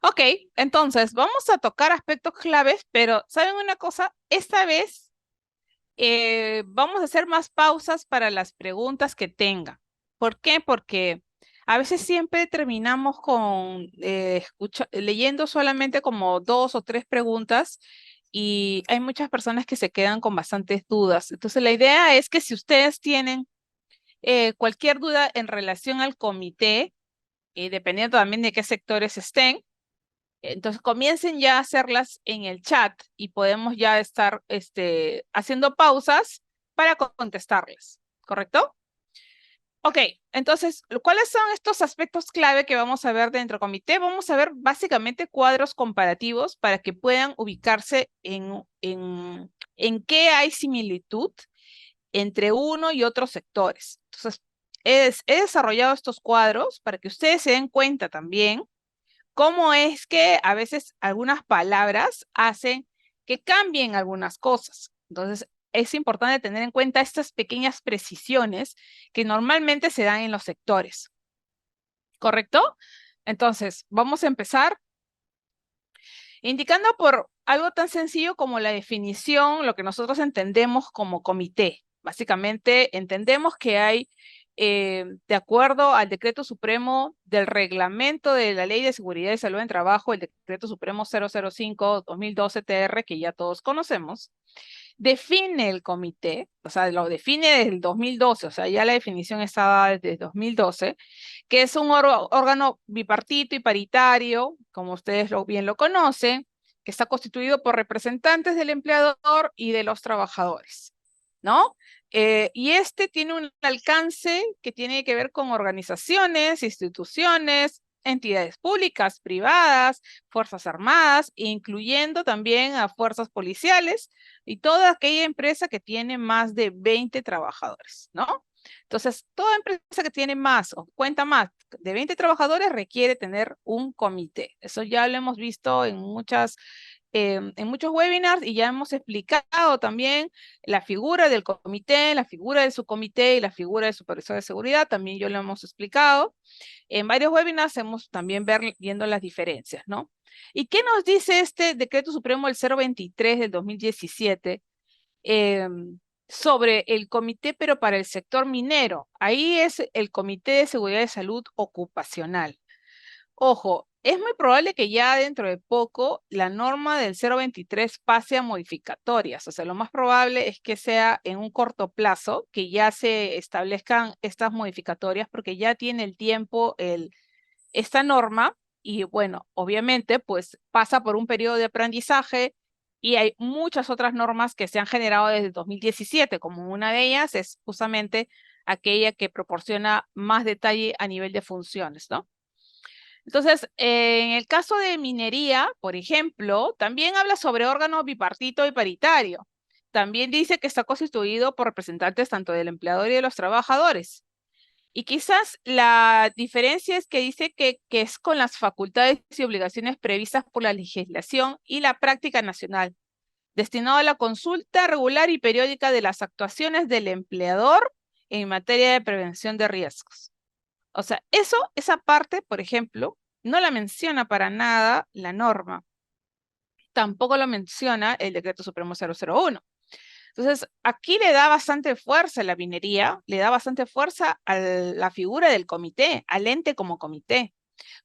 Ok, entonces vamos a tocar aspectos claves, pero ¿saben una cosa? Esta vez vamos a hacer más pausas para las preguntas que tengan. ¿Por qué? Porque a veces siempre terminamos con leyendo solamente como dos o tres preguntas y hay muchas personas que se quedan con bastantes dudas. Entonces la idea es que si ustedes tienen cualquier duda en relación al comité, y dependiendo también de qué sectores estén, entonces comiencen ya a hacerlas en el chat y podemos ya estar haciendo pausas para contestarles, ¿correcto? Ok, entonces, ¿cuáles son estos aspectos clave que vamos a ver dentro del comité? Vamos a ver básicamente cuadros comparativos para que puedan ubicarse en qué hay similitud entre uno y otros sectores. Entonces, he desarrollado estos cuadros para que ustedes se den cuenta también cómo es que a veces algunas palabras hacen que cambien algunas cosas. Entonces, es importante tener en cuenta estas pequeñas precisiones que normalmente se dan en los sectores, ¿correcto? Entonces, vamos a empezar indicando por algo tan sencillo como la definición, lo que nosotros entendemos como comité. Básicamente, entendemos que hay, de acuerdo al Decreto Supremo del Reglamento de la Ley de Seguridad y Salud en Trabajo, el Decreto Supremo 005-2012 TR, que ya todos conocemos, define el comité, o sea, lo define desde el 2012, o sea, ya la definición estaba desde 2012, que es un órgano bipartito y paritario, como ustedes bien lo conocen, que está constituido por representantes del empleador y de los trabajadores, ¿no? Y este tiene un alcance que tiene que ver con organizaciones, instituciones, entidades públicas, privadas, fuerzas armadas, incluyendo también a fuerzas policiales y toda aquella empresa que tiene más de 20 trabajadores, ¿no? Entonces, toda empresa que tiene más o cuenta más de 20 trabajadores requiere tener un comité. Eso ya lo hemos visto en muchos webinars y ya hemos explicado también la figura del comité, la figura del subcomité y la figura del supervisor de seguridad. También yo lo hemos explicado. En varios webinars hemos también viendo las diferencias, ¿no? ¿Y qué nos dice este Decreto Supremo el 023 del 2017 sobre el comité, pero para el sector minero? Ahí es el Comité de Seguridad y Salud Ocupacional. Ojo, es muy probable que ya dentro de poco la norma del 023 pase a modificatorias. O sea, lo más probable es que sea en un corto plazo que ya se establezcan estas modificatorias porque ya tiene el tiempo esta norma y bueno, obviamente pues pasa por un periodo de aprendizaje y hay muchas otras normas que se han generado desde 2017, como una de ellas es justamente aquella que proporciona más detalle a nivel de funciones, ¿no? Entonces, en el caso de minería, por ejemplo, también habla sobre órgano bipartito y paritario. También dice que está constituido por representantes tanto del empleador y de los trabajadores. Y quizás la diferencia es que dice que es con las facultades y obligaciones previstas por la legislación y la práctica nacional, destinado a la consulta regular y periódica de las actuaciones del empleador en materia de prevención de riesgos. O sea, esa parte, por ejemplo, no la menciona para nada la norma. Tampoco lo menciona el Decreto Supremo 001. Entonces, aquí le da bastante fuerza a la minería, le da bastante fuerza a la figura del comité, al ente como comité,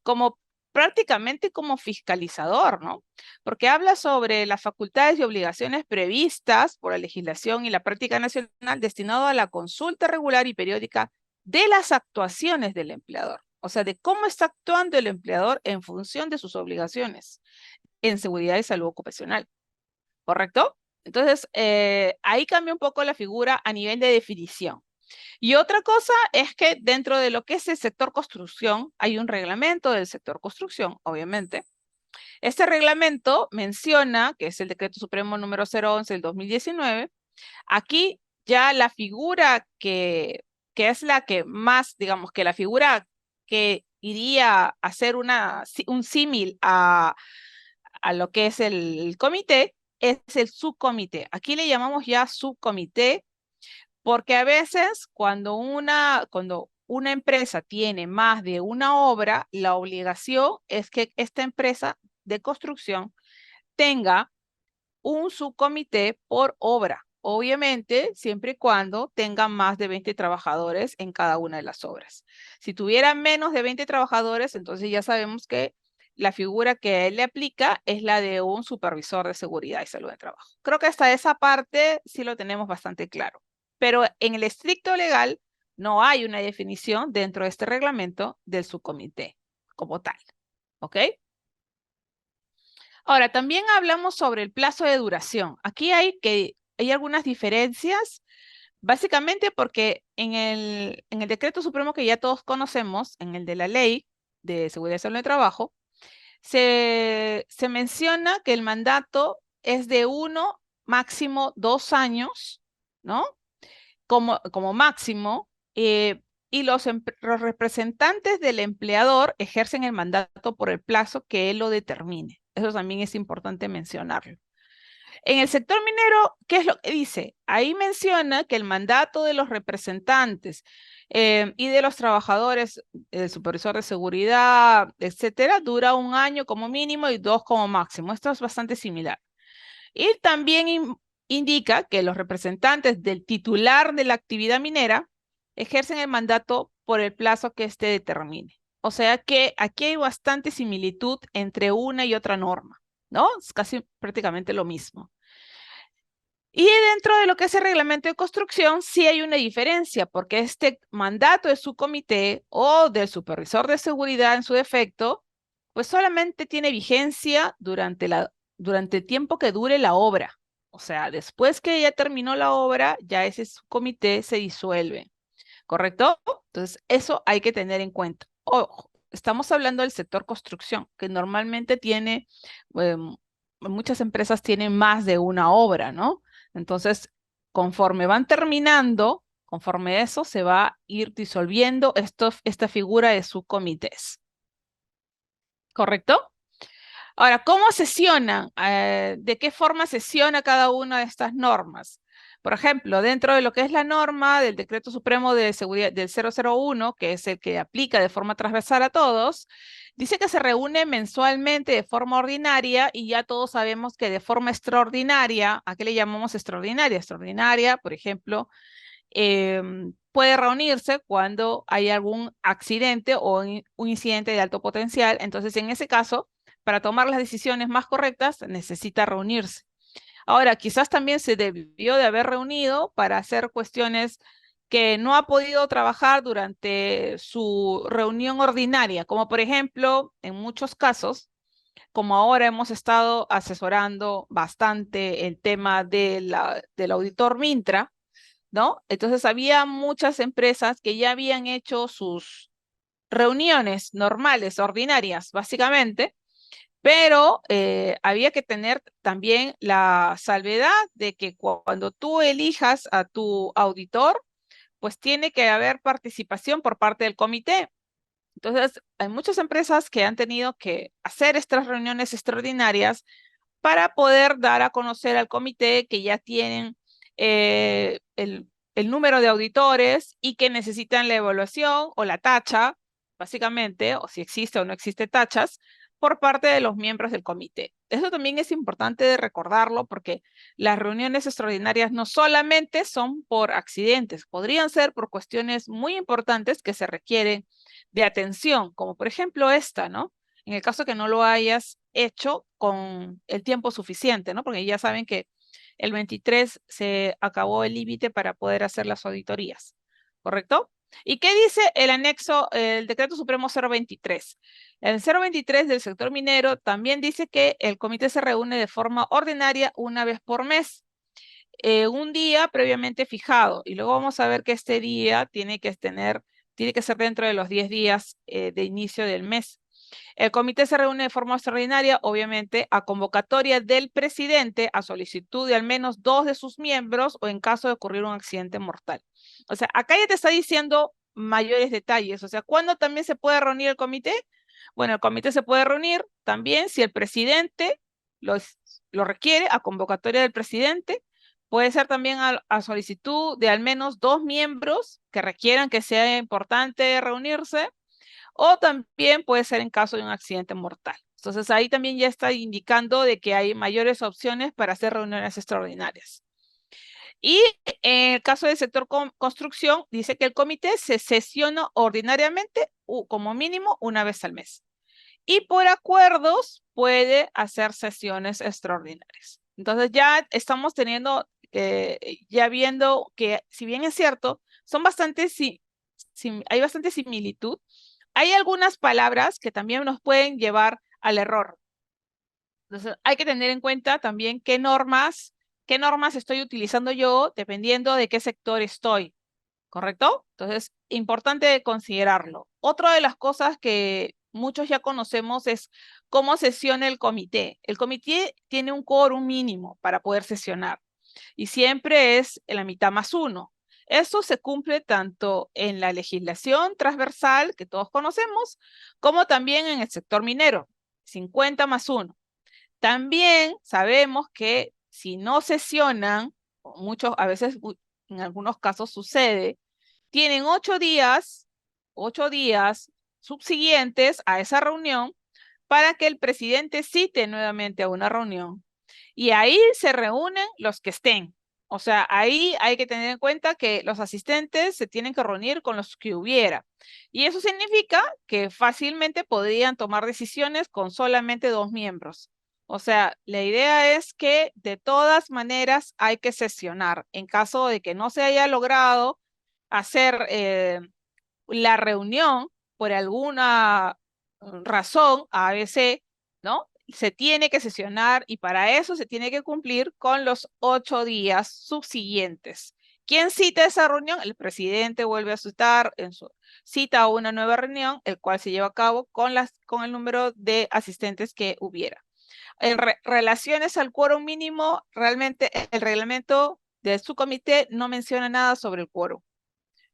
como prácticamente como fiscalizador, ¿no? Porque habla sobre las facultades y obligaciones previstas por la legislación y la práctica nacional destinado a la consulta regular y periódica de las actuaciones del empleador. O sea, de cómo está actuando el empleador en función de sus obligaciones en seguridad y salud ocupacional. ¿Correcto? Entonces, ahí cambia un poco la figura a nivel de definición. Y otra cosa es que dentro de lo que es el sector construcción, hay un reglamento del sector construcción, obviamente. Este reglamento menciona, que es el Decreto Supremo número 011 del 2019, aquí ya la figura que es la que más, digamos, que la figura que iría a hacer un símil a lo que es el comité, es el subcomité. Aquí le llamamos ya subcomité porque a veces cuando una empresa tiene más de una obra, la obligación es que esta empresa de construcción tenga un subcomité por obra. Obviamente, siempre y cuando tengan más de 20 trabajadores en cada una de las obras. Si tuvieran menos de 20 trabajadores, entonces ya sabemos que la figura que a él le aplica es la de un supervisor de seguridad y salud de trabajo. Creo que hasta esa parte sí lo tenemos bastante claro. Pero en el estricto legal no hay una definición dentro de este reglamento del subcomité como tal. ¿Ok? Ahora, también hablamos sobre el plazo de duración. Aquí hay algunas diferencias, básicamente porque en el decreto supremo que ya todos conocemos, en el de la ley de seguridad y salud de trabajo, se menciona que el mandato es de 1, máximo 2 años, ¿no? Como máximo, y los representantes del empleador ejercen el mandato por el plazo que él lo determine. Eso también es importante mencionarlo. En el sector minero, ¿qué es lo que dice? Ahí menciona que el mandato de los representantes y de los trabajadores, el supervisor de seguridad, etcétera, dura 1 año como mínimo y 2 como máximo. Esto es bastante similar. Y también indica que los representantes del titular de la actividad minera ejercen el mandato por el plazo que éste determine. O sea que aquí hay bastante similitud entre una y otra norma, ¿no? Es casi prácticamente lo mismo. Y dentro de lo que es el reglamento de construcción, sí hay una diferencia, porque este mandato de su comité o del supervisor de seguridad en su defecto, pues solamente tiene vigencia durante el tiempo que dure la obra. O sea, después que ya terminó la obra, ya ese comité se disuelve, ¿correcto? Entonces, eso hay que tener en cuenta. Ojo, estamos hablando del sector construcción, que normalmente tiene, muchas empresas tienen más de una obra, ¿no? Entonces, conforme van terminando, conforme eso se va a ir disolviendo esta figura de subcomités. ¿Correcto? Ahora, ¿cómo sesionan? ¿De qué forma sesiona cada una de estas normas? Por ejemplo, dentro de lo que es la norma del Decreto Supremo de Seguridad del 001, que es el que aplica de forma transversal a todos, dice que se reúne mensualmente de forma ordinaria y ya todos sabemos que de forma extraordinaria, ¿a qué le llamamos extraordinaria? Extraordinaria, por ejemplo, puede reunirse cuando hay algún accidente o un incidente de alto potencial. Entonces, en ese caso, para tomar las decisiones más correctas, necesita reunirse. Ahora, quizás también se debió de haber reunido para hacer cuestiones que no ha podido trabajar durante su reunión ordinaria, como por ejemplo, en muchos casos, como ahora hemos estado asesorando bastante el tema del auditor Mintra, ¿no? Entonces había muchas empresas que ya habían hecho sus reuniones normales, ordinarias, básicamente, pero había que tener también la salvedad de que cuando tú elijas a tu auditor, pues tiene que haber participación por parte del comité. Entonces, hay muchas empresas que han tenido que hacer estas reuniones extraordinarias para poder dar a conocer al comité que ya tienen el número de auditores y que necesitan la evaluación o la tacha, básicamente, o si existe o no existe tachas, por parte de los miembros del comité. Eso también es importante de recordarlo porque las reuniones extraordinarias no solamente son por accidentes, podrían ser por cuestiones muy importantes que se requieren de atención, como por ejemplo esta, ¿no? En el caso que no lo hayas hecho con el tiempo suficiente, ¿no? Porque ya saben que el 23 se acabó el límite para poder hacer las auditorías, ¿correcto? ¿Y qué dice el anexo, el decreto supremo 023? El 023 del sector minero también dice que el comité se reúne de forma ordinaria una vez por mes, un día previamente fijado, y luego vamos a ver que este día tiene que ser dentro de los 10 días de inicio del mes. El comité se reúne de forma extraordinaria, obviamente, a convocatoria del presidente a solicitud de al menos 2 de sus miembros o en caso de ocurrir un accidente mortal. O sea, acá ya te está diciendo mayores detalles. O sea, ¿cuándo también se puede reunir el comité? Bueno, el comité se puede reunir también si el presidente lo requiere a convocatoria del presidente, Puede ser también a solicitud de al menos 2 miembros que requieran que sea importante reunirse, o también puede ser en caso de un accidente mortal. Entonces ahí también ya está indicando de que hay mayores opciones para hacer reuniones extraordinarias. Y en el caso del sector construcción, dice que el comité se sesiona ordinariamente como mínimo una vez al mes. Y por acuerdos puede hacer sesiones extraordinarias. Entonces ya estamos teniendo, ya viendo que si bien es cierto, son bastante, hay bastante similitud, hay algunas palabras que también nos pueden llevar al error. Entonces hay que tener en cuenta también qué normas estoy utilizando yo dependiendo de qué sector estoy. ¿Correcto? Entonces, importante considerarlo. Otra de las cosas que muchos ya conocemos es cómo sesiona el comité. El comité tiene un quórum mínimo para poder sesionar y siempre es en la mitad más uno. Esto se cumple tanto en la legislación transversal que todos conocemos, como también en el sector minero, 50 más 1. También sabemos que si no sesionan, a veces en algunos casos sucede, tienen 8 días subsiguientes a esa reunión para que el presidente cite nuevamente a una reunión. Y ahí se reúnen los que estén. O sea, ahí hay que tener en cuenta que los asistentes se tienen que reunir con los que hubiera. Y eso significa que fácilmente podrían tomar decisiones con solamente 2 miembros. O sea, la idea es que de todas maneras hay que sesionar. En caso de que no se haya logrado hacer la reunión por alguna razón, ABC, ¿no? Se tiene que sesionar y para eso se tiene que cumplir con los 8 días subsiguientes. ¿Quién cita esa reunión? El presidente vuelve a citar, cita una nueva reunión, el cual se lleva a cabo con el número de asistentes que hubiera. En relaciones al quórum mínimo, realmente el reglamento de su comité no menciona nada sobre el quórum,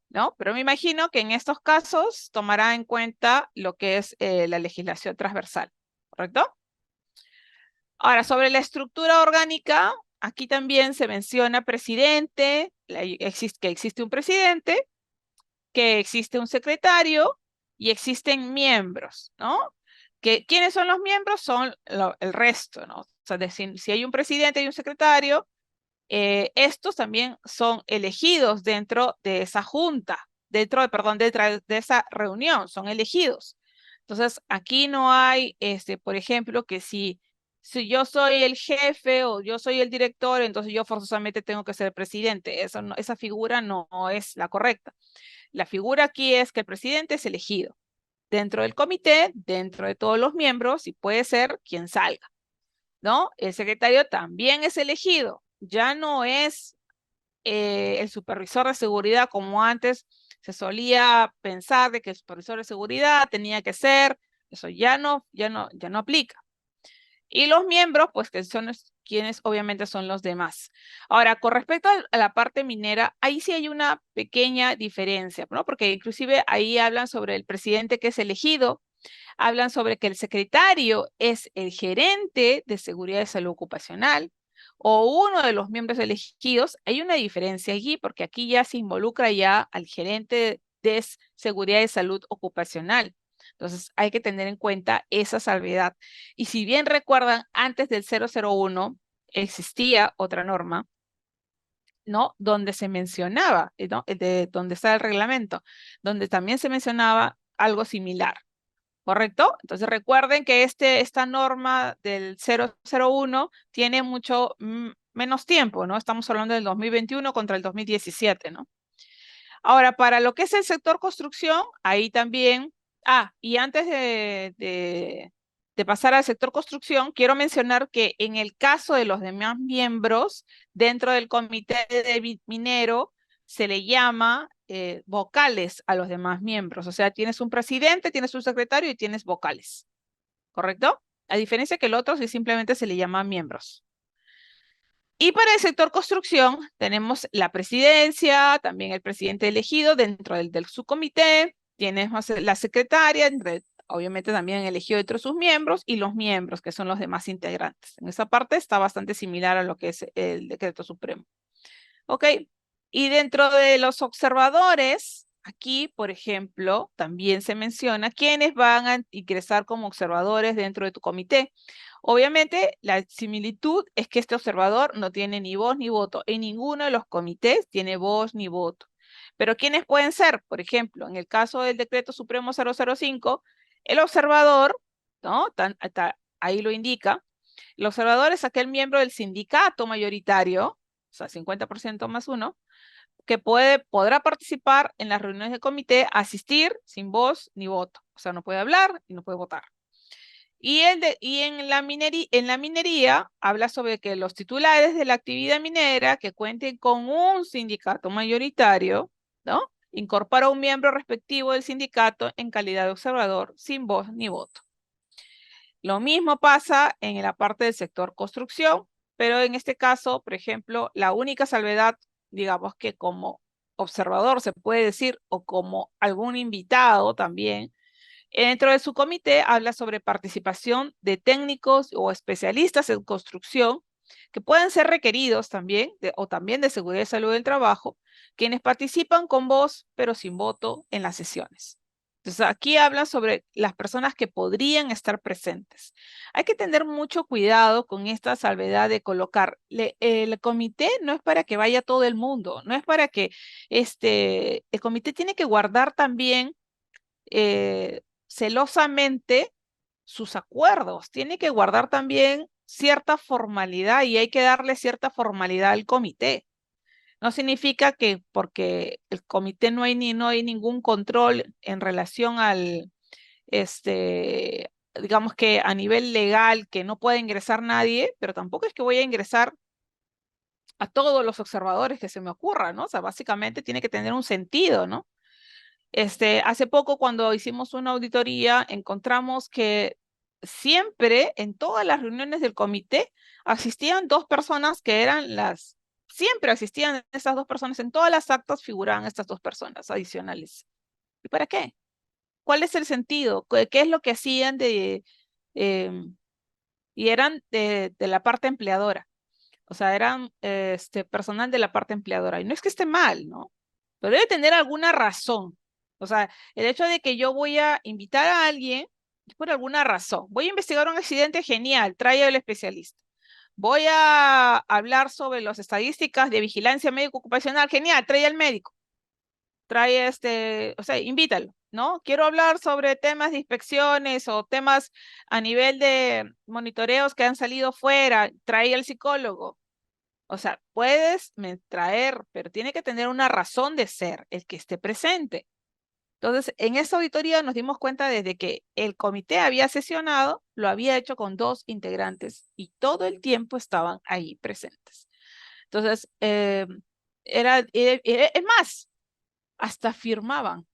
¿no? Pero me imagino que en estos casos tomará en cuenta lo que es la legislación transversal, ¿correcto? Ahora, sobre la estructura orgánica, aquí también se menciona presidente, que existe un presidente, que existe un secretario y existen miembros, ¿no? ¿Quiénes son los miembros? Son el resto, ¿no? O sea, si hay un presidente y un secretario, estos también son elegidos dentro de esa junta, perdón, dentro de esa reunión, son elegidos. Entonces, aquí no hay, por ejemplo, que si yo soy el jefe o yo soy el director, entonces yo forzosamente tengo que ser presidente. Esa figura no es la correcta. La figura aquí es que el presidente es elegido dentro del comité, dentro de todos los miembros y puede ser quien salga, ¿no? El secretario también es elegido, ya no es el supervisor de seguridad como antes se solía pensar de que el supervisor de seguridad tenía que ser, eso ya no aplica. Y los miembros, pues que son quienes obviamente son los demás. Ahora, con respecto a la parte minera, ahí sí hay una pequeña diferencia, ¿no? Porque inclusive ahí hablan sobre el presidente que es elegido, hablan sobre que el secretario es el gerente de seguridad y salud ocupacional o uno de los miembros elegidos. Hay una diferencia allí porque aquí ya se involucra ya al gerente de seguridad y salud ocupacional. Entonces hay que tener en cuenta esa salvedad. Y si bien recuerdan, antes del 001 existía otra norma, ¿no? Donde se mencionaba, ¿no? Donde está el reglamento, donde también se mencionaba algo similar. ¿Correcto? Entonces recuerden que esta norma del 001 tiene mucho menos tiempo, ¿no? Estamos hablando del 2021 contra el 2017, ¿no? Ahora, para lo que es el sector construcción, ahí también, y antes de pasar al sector construcción, quiero mencionar que en el caso de los demás miembros, dentro del comité de minero, se le llama vocales a los demás miembros. O sea, tienes un presidente, tienes un secretario y tienes vocales. ¿Correcto? A diferencia que el otro sí simplemente se le llama miembros. Y para el sector construcción tenemos la presidencia, también el presidente elegido dentro del subcomité, tenemos la secretaria, obviamente también elegido entre sus miembros, y los miembros, que son los demás integrantes. En esa parte está bastante similar a lo que es el decreto supremo. ¿Ok? Y dentro de los observadores, aquí, por ejemplo, también se menciona quiénes van a ingresar como observadores dentro de tu comité. Obviamente, la similitud es que este observador no tiene ni voz ni voto. En ninguno de los comités tiene voz ni voto. Pero ¿quiénes pueden ser? Por ejemplo, en el caso del Decreto Supremo 005, el observador, ¿no? Ahí lo indica. El observador es aquel miembro del sindicato mayoritario, o sea, 50% más uno, que podrá participar en las reuniones del comité, asistir sin voz ni voto. O sea, no puede hablar y no puede votar. Y en la minería habla sobre que los titulares de la actividad minera que cuenten con un sindicato mayoritario, ¿no? Incorpora un miembro respectivo del sindicato en calidad de observador sin voz ni voto. Lo mismo pasa en la parte del sector construcción, pero en este caso, por ejemplo, la única salvedad, digamos que como observador se puede decir, o como algún invitado también, dentro de su comité habla sobre participación de técnicos o especialistas en construcción que pueden ser requeridos también, o también de seguridad y salud del trabajo, quienes participan con voz pero sin voto en las sesiones. Entonces aquí habla sobre las personas que podrían estar presentes. Hay que tener mucho cuidado con esta salvedad de colocar. El comité no es para que vaya todo el mundo, no es para que el comité tiene que guardar también celosamente sus acuerdos. Tiene que guardar también cierta formalidad y hay que darle cierta formalidad al comité. No significa que porque el comité no hay ningún control en relación al, digamos que a nivel legal que no puede ingresar nadie, pero tampoco es que voy a ingresar a todos los observadores que se me ocurra, ¿no? O sea, básicamente tiene que tener un sentido, ¿no? Hace poco cuando hicimos una auditoría, encontramos que siempre en todas las reuniones del comité asistían dos personas que eran siempre asistían estas dos personas, en todas las actas figuraban estas dos personas adicionales. ¿Y para qué? ¿Cuál es el sentido? ¿Qué es lo que hacían y eran de la parte empleadora? O sea, eran personal de la parte empleadora. Y no es que esté mal, ¿no? Pero debe tener alguna razón. O sea, el hecho de que yo voy a invitar a alguien es por alguna razón. Voy a investigar un accidente, genial, trae al especialista. Voy a hablar sobre las estadísticas de vigilancia médico ocupacional, genial, trae al médico. Trae o sea, invítalo, ¿no? Quiero hablar sobre temas de inspecciones o temas a nivel de monitoreos que han salido fuera, trae al psicólogo. O sea, puedes traer, pero tiene que tener una razón de ser el que esté presente. Entonces, en esta auditoría nos dimos cuenta desde que el comité había sesionado, lo había hecho con dos integrantes y todo el tiempo estaban ahí presentes. Entonces, es más, hasta firmaban.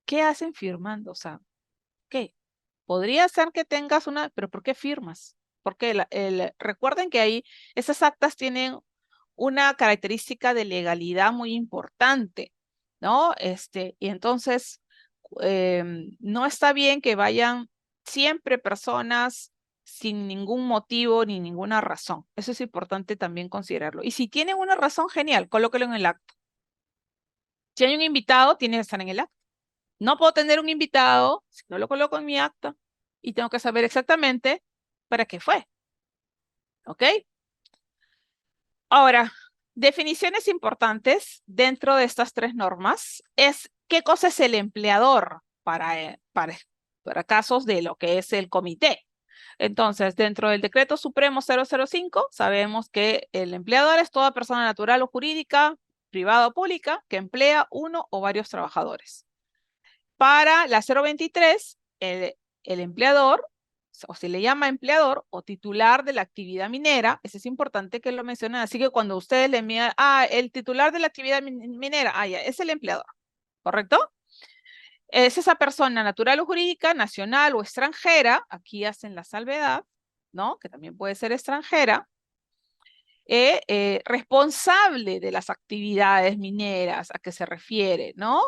¿Qué hacen firmando? O sea, ¿qué? Podría ser que tengas una, pero ¿por qué firmas? Porque recuerden que ahí esas actas tienen una característica de legalidad muy importante, ¿no? Y entonces no está bien que vayan siempre personas sin ningún motivo ni ninguna razón. Eso es importante también considerarlo. Y si tienen una razón, genial, colóquelo en el acto. Si hay un invitado, tiene que estar en el acto. No puedo tener un invitado si no lo coloco en mi acta y tengo que saber exactamente para qué fue. ¿Ok? Ahora, definiciones importantes dentro de estas tres normas es qué cosa es el empleador para casos de lo que es el comité. Entonces, dentro del Decreto Supremo 005, sabemos que el empleador es toda persona natural o jurídica, privada o pública, que emplea uno o varios trabajadores. Para la 023, el empleador, o se le llama empleador o titular de la actividad minera, eso es importante que lo mencionen, así que cuando ustedes le envían, el titular de la actividad minera, ya, es el empleador, ¿correcto? Es esa persona natural o jurídica, nacional o extranjera, aquí hacen la salvedad, ¿no? Que también puede ser extranjera, responsable de las actividades mineras a que se refiere, ¿no?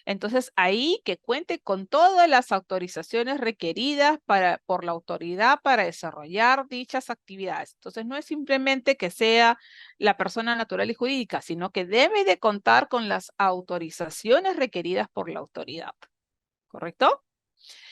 Entonces, ahí que cuente con todas las autorizaciones requeridas por la autoridad para desarrollar dichas actividades. Entonces, no es simplemente que sea la persona natural y jurídica, sino que debe de contar con las autorizaciones requeridas por la autoridad. ¿Correcto?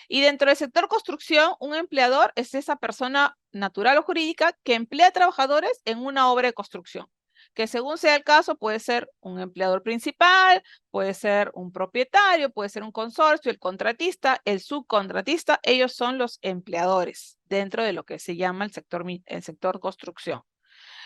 Y dentro del sector construcción, un empleador es esa persona natural o jurídica que emplea trabajadores en una obra de construcción, que según sea el caso puede ser un empleador principal, puede ser un propietario, puede ser un consorcio, el contratista, el subcontratista, ellos son los empleadores dentro de lo que se llama el sector construcción.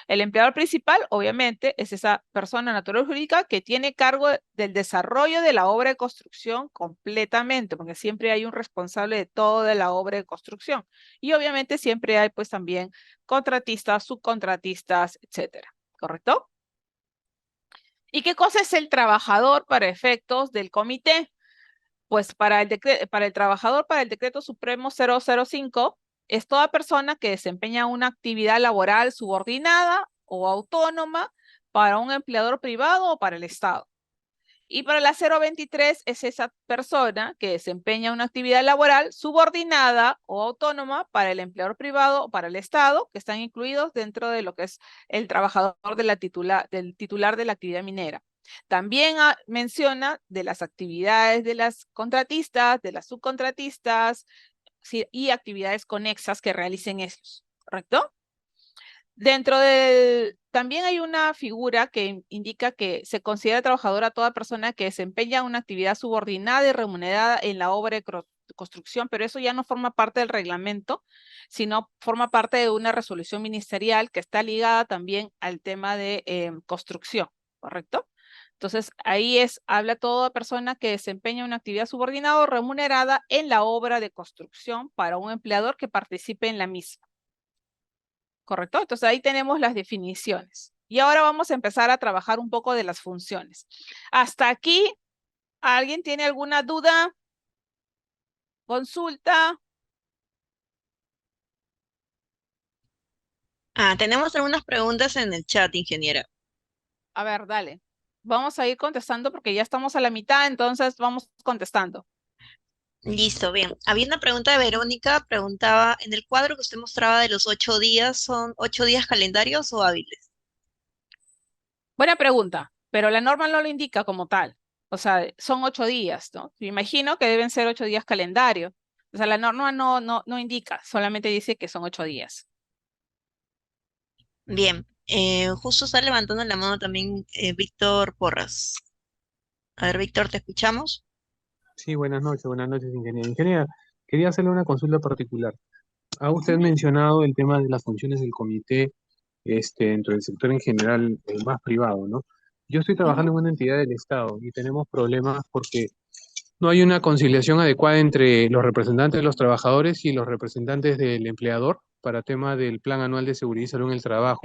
El empleador principal, obviamente, es esa persona natural o jurídica que tiene cargo del desarrollo de la obra de construcción completamente, porque siempre hay un responsable de toda la obra de construcción. Y obviamente siempre hay pues también contratistas, subcontratistas, etcétera. ¿Correcto? ¿Y qué cosa es el trabajador para efectos del comité? Pues para el trabajador, para el decreto supremo 005, es toda persona que desempeña una actividad laboral subordinada o autónoma para un empleador privado o para el Estado. Y para la 023 es esa persona que desempeña una actividad laboral subordinada o autónoma para el empleador privado o para el Estado, que están incluidos dentro de lo que es el trabajador del titular de la actividad minera. También menciona de las actividades de las contratistas, de las subcontratistas, sí, y actividades conexas que realicen ellos, ¿correcto? También hay una figura que indica que se considera trabajadora toda persona que desempeña una actividad subordinada y remunerada en la obra de construcción, pero eso ya no forma parte del reglamento, sino forma parte de una resolución ministerial que está ligada también al tema de construcción, ¿correcto? Entonces, ahí habla toda persona que desempeña una actividad subordinada o remunerada en la obra de construcción para un empleador que participe en la misma. ¿Correcto? Entonces ahí tenemos las definiciones. Y ahora vamos a empezar a trabajar un poco de las funciones. Hasta aquí, ¿alguien tiene alguna duda? ¿Consulta? Tenemos algunas preguntas en el chat, ingeniera. A ver, dale. Vamos a ir contestando porque ya estamos a la mitad, entonces vamos contestando. Listo, bien. Había una pregunta de Verónica, preguntaba, en el cuadro que usted mostraba de los 8 días, ¿son 8 días calendarios o hábiles? Buena pregunta, pero la norma no lo indica como tal. O sea, son 8 días, ¿no? Me imagino que deben ser 8 días calendario. O sea, la norma no indica, solamente dice que son 8 días. Bien, justo está levantando la mano también Víctor Porras. A ver, Víctor, ¿te escuchamos? Sí, buenas noches, ingeniera. Ingeniera, quería hacerle una consulta particular. Ha usted Ujú, mencionado el tema de las funciones del comité, dentro del sector en general, más privado, ¿no? Yo estoy ujú. trabajando en una entidad del Estado y tenemos problemas porque no hay una conciliación adecuada entre los representantes de los trabajadores y los representantes del empleador para tema del Plan Anual de Seguridad y Salud en el Trabajo.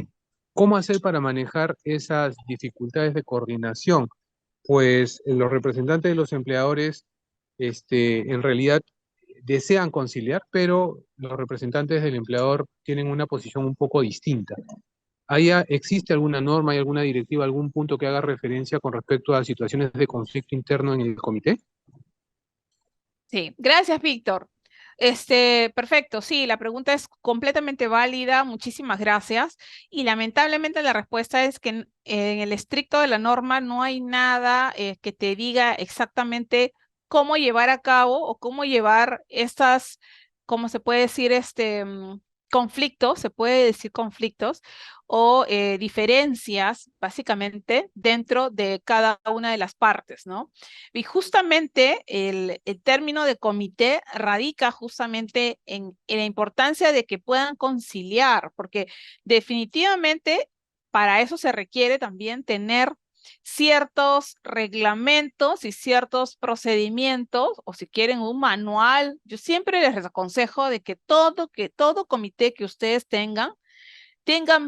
¿Cómo hacer para manejar esas dificultades de coordinación? Pues los representantes de los empleadores, en realidad desean conciliar, pero los representantes del empleador tienen una posición un poco distinta. ¿Existe alguna norma, hay alguna directiva, algún punto que haga referencia con respecto a situaciones de conflicto interno en el comité? Sí, gracias, Víctor. Perfecto, sí, la pregunta es completamente válida, muchísimas gracias. Y lamentablemente la respuesta es que en el estricto de la norma no hay nada que te diga exactamente cómo llevar a cabo o cómo llevar estas, ¿cómo se puede decir? Conflictos, se puede decir conflictos o diferencias, básicamente, dentro de cada una de las partes, ¿no? Y justamente el término de comité radica justamente en la importancia de que puedan conciliar, porque definitivamente para eso se requiere también tener ciertos reglamentos y ciertos procedimientos, o si quieren un manual. Yo siempre les aconsejo de que todo comité que ustedes tengan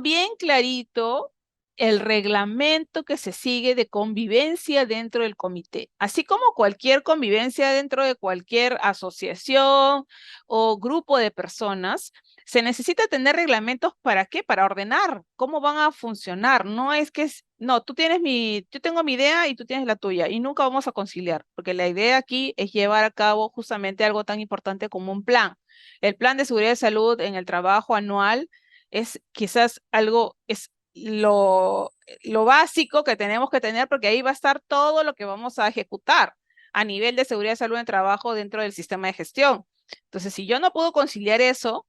bien clarito el reglamento que se sigue de convivencia dentro del comité, así como cualquier convivencia dentro de cualquier asociación o grupo de personas. Se necesita tener reglamentos. ¿Para qué? Para ordenar cómo van a funcionar. No es que no, yo tengo mi idea y tú tienes la tuya y nunca vamos a conciliar, porque la idea aquí es llevar a cabo justamente algo tan importante como un plan. El plan de seguridad y salud en el trabajo anual es quizás es lo básico que tenemos que tener, porque ahí va a estar todo lo que vamos a ejecutar a nivel de seguridad y salud en el trabajo dentro del sistema de gestión. Entonces, si yo no puedo conciliar eso,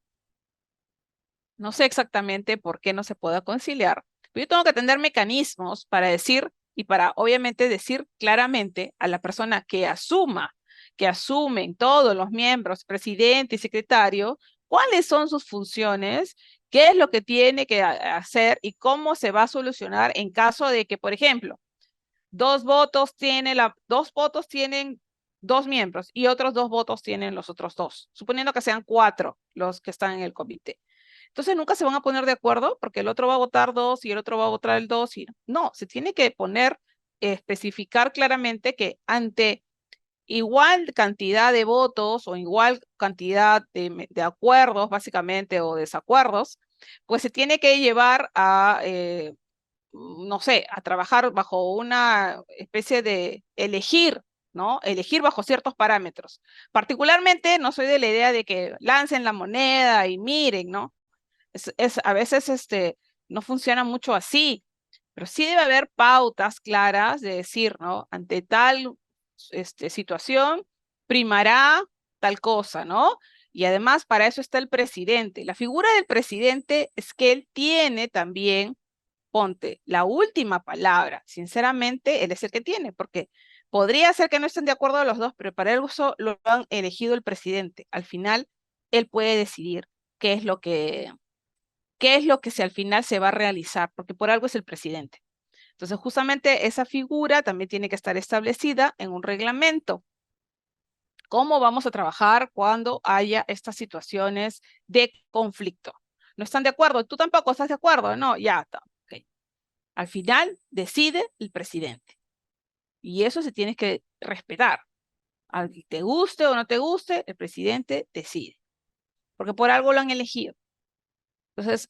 no sé exactamente por qué no se pueda conciliar, pero yo tengo que tener mecanismos para decir y para obviamente decir claramente a la persona que asumen todos los miembros, presidente y secretario, cuáles son sus funciones, qué es lo que tiene que hacer y cómo se va a solucionar en caso de que, por ejemplo, dos votos tienen dos miembros y otros dos votos tienen los otros dos, suponiendo que sean cuatro los que están en el comité. Entonces nunca se van a poner de acuerdo porque el otro va a votar dos y el otro va a votar el dos. No, se tiene que especificar claramente que ante igual cantidad de votos o igual cantidad de acuerdos, básicamente, o desacuerdos, pues se tiene que llevar a, no sé, a trabajar bajo una especie de elegir, ¿no? Elegir bajo ciertos parámetros. Particularmente, no soy de la idea de que lancen la moneda y miren, ¿no? A veces no funciona mucho así, pero sí debe haber pautas claras de decir, ¿no? Ante tal situación, primará tal cosa, ¿no? Y además para eso está el presidente. La figura del presidente es que él tiene también, ponte, la última palabra. Sinceramente, él es el que tiene, porque podría ser que no estén de acuerdo los dos, pero para eso lo han elegido el presidente. Al final, él puede decidir qué es lo que al final se va a realizar, porque por algo es el presidente. Entonces, justamente esa figura también tiene que estar establecida en un reglamento. ¿Cómo vamos a trabajar cuando haya estas situaciones de conflicto? ¿No están de acuerdo? ¿Tú tampoco estás de acuerdo? No, ya está. Okay. Al final decide el presidente. Y eso se tiene que respetar. Al que te guste o no te guste, el presidente decide. Porque por algo lo han elegido. Entonces,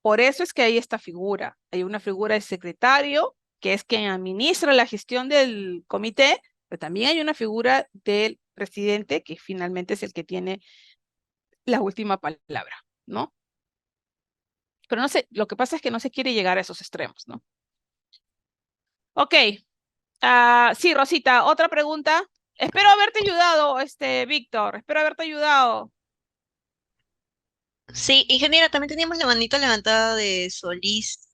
por eso es que hay esta figura. Hay una figura de secretario, que es quien administra la gestión del comité, pero también hay una figura del presidente, que finalmente es el que tiene la última palabra, ¿no? Pero no sé, lo que pasa es que no se quiere llegar a esos extremos, ¿no? Ok. Sí, Rosita, otra pregunta. Espero haberte ayudado, Víctor. Espero haberte ayudado. Sí, ingeniera, también teníamos la manito levantada de Solís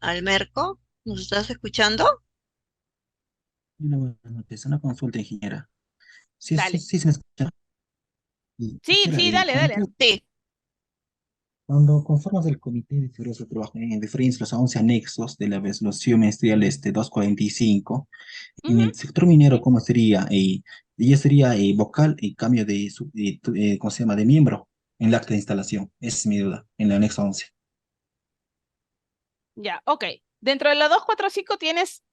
Almerco. ¿Nos estás escuchando? Hola, buenas noches. Una consulta, ingeniera. Sí, sí, Dale. sí, se me escucha. Sí, Quisiera, sí, dale, dale. Sí. cuando conformas el Comité de Seguridad del Trabajo en diferencia los 11 anexos de la resolución ministerial 245, en Ujú. el sector minero, ¿cómo sería? Ya sería vocal y cambio de, ¿cómo se llama?, de miembro en el acta de instalación. Esa es mi duda, en el anexo 11. Ya, ok. Dentro de la 245 tienes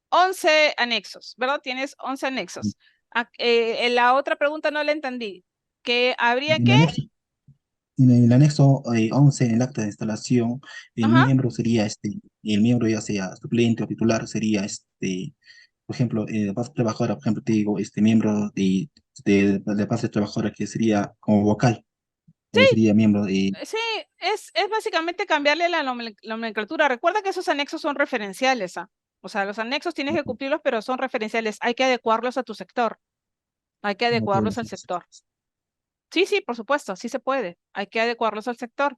11 anexos, ¿verdad? Tienes 11 anexos. En la otra pregunta no la entendí. ¿Que habría En el que? anexo, en el anexo 11, en el acta de instalación, el Ajá. miembro sería el miembro ya sea suplente o titular, sería por ejemplo, base trabajadora, por ejemplo, te digo, miembro de base trabajadora que sería como vocal, o Sí, sería miembro de... sí, es básicamente cambiarle la nomenclatura. Recuerda que esos anexos son referenciales, ¿ah? O sea, los anexos tienes que cumplirlos, pero son referenciales. Hay que adecuarlos a tu sector. Hay que adecuarlos al sector. Sí, sí, por supuesto, sí se puede. Hay que adecuarlos al sector.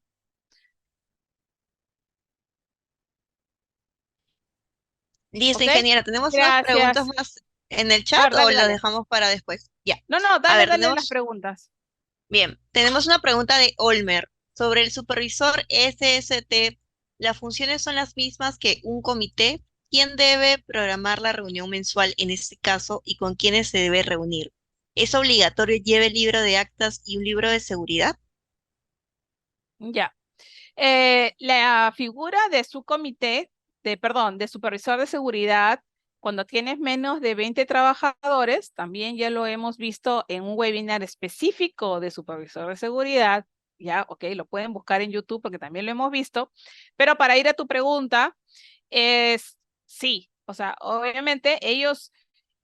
Listo, ¿Ok? ingeniera. ¿Tenemos unas preguntas Gracias. más en el A chat ver, o dale, las dale. dejamos para después? Ya. No, no, A dale, ver, dale las tenemos, preguntas. bien, tenemos una pregunta de Olmer. Sobre el supervisor SST, ¿las funciones son las mismas que un comité? ¿Quién debe programar la reunión mensual en este caso y con quiénes se debe reunir? ¿Es obligatorio lleve el libro de actas y un libro de seguridad? Ya. La figura de subcomité, de supervisor de seguridad, cuando tienes menos de 20 trabajadores, también ya lo hemos visto en un webinar específico de supervisor de seguridad. Ya, ok, lo pueden buscar en YouTube porque también lo hemos visto. Pero para ir a tu pregunta, es sí, o sea, obviamente ellos,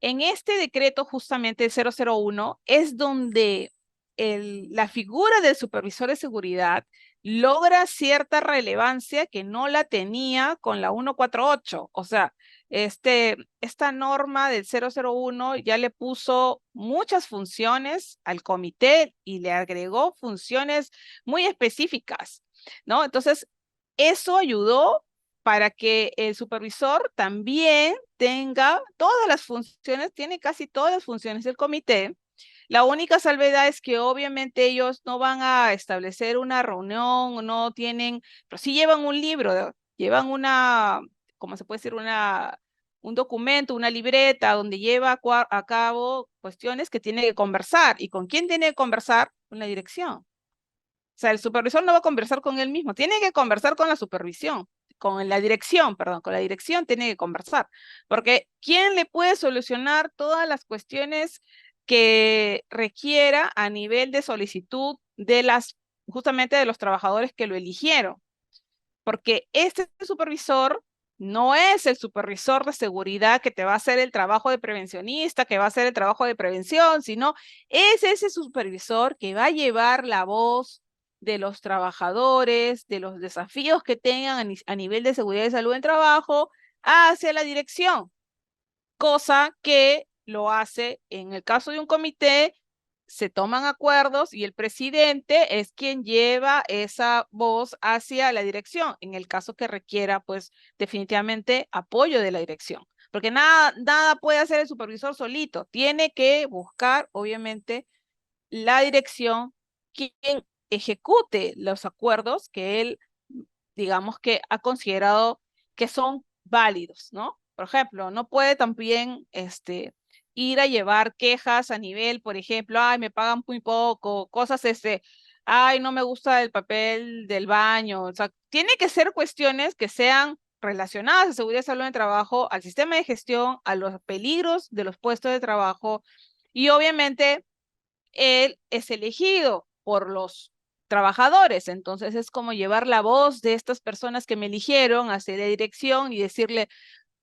en este decreto justamente el 001, es donde la figura del supervisor de seguridad logra cierta relevancia que no la tenía con la 148. O sea, esta norma del 001 ya le puso muchas funciones al comité y le agregó funciones muy específicas, ¿no? Entonces, eso ayudó para que el supervisor también tenga todas las funciones, tiene casi todas las funciones del comité. La única salvedad es que obviamente ellos no van a establecer una reunión, no tienen, pero sí llevan un libro, ¿no? Llevan una, ¿cómo se puede decir? Un documento, una libreta donde lleva a cabo cuestiones que tiene que conversar. ¿Y con quién tiene que conversar? Con la dirección. O sea, el supervisor no va a conversar con él mismo, tiene que conversar con la supervisión, con la dirección, perdón, con la dirección tiene que conversar, porque ¿quién le puede solucionar todas las cuestiones que requiera a nivel de solicitud de justamente de los trabajadores que lo eligieron? Porque este supervisor no es el supervisor de seguridad que te va a hacer el trabajo de prevencionista, que va a hacer el trabajo de prevención, sino es ese supervisor que va a llevar la voz de los trabajadores, de los desafíos que tengan a nivel de seguridad y salud en trabajo hacia la dirección, cosa que lo hace en el caso de un comité. Se toman acuerdos y el presidente es quien lleva esa voz hacia la dirección, en el caso que requiera, pues, definitivamente apoyo de la dirección. Porque nada puede hacer el supervisor solito. Tiene que buscar, obviamente, la dirección, quien ejecute los acuerdos que él, digamos, que ha considerado que son válidos, ¿no? Por ejemplo, no puede también ir a llevar quejas a nivel, por ejemplo, ay, me pagan muy poco, cosas ay, no me gusta el papel del baño. O sea, tiene que ser cuestiones que sean relacionadas a seguridad y salud en el trabajo, al sistema de gestión, a los peligros de los puestos de trabajo, y obviamente él es elegido por los trabajadores. Entonces es como llevar la voz de estas personas que me eligieron hacia la dirección y decirle,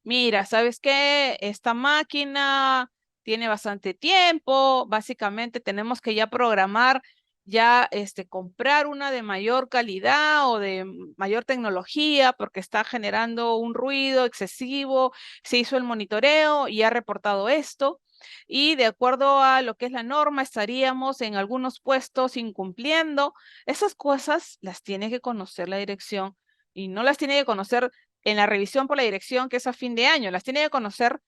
mira, ¿sabes qué? Esta máquina tiene bastante tiempo, básicamente tenemos que ya programar, ya comprar una de mayor calidad o de mayor tecnología porque está generando un ruido excesivo, se hizo el monitoreo y ha reportado esto. Y de acuerdo a lo que es la norma, estaríamos en algunos puestos incumpliendo. Esas cosas las tiene que conocer la dirección y no las tiene que conocer en la revisión por la dirección, que es a fin de año. Las tiene que conocer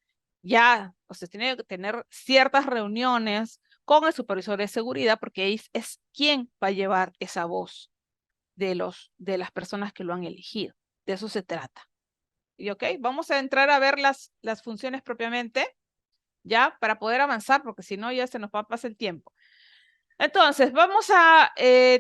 ya, o sea, tiene que tener ciertas reuniones con el supervisor de seguridad porque es quien va a llevar esa voz de las personas que lo han elegido. De eso se trata. Y ok, vamos a entrar a ver las funciones propiamente, ya, para poder avanzar, porque si no ya se nos va a pasar el tiempo. Entonces, vamos a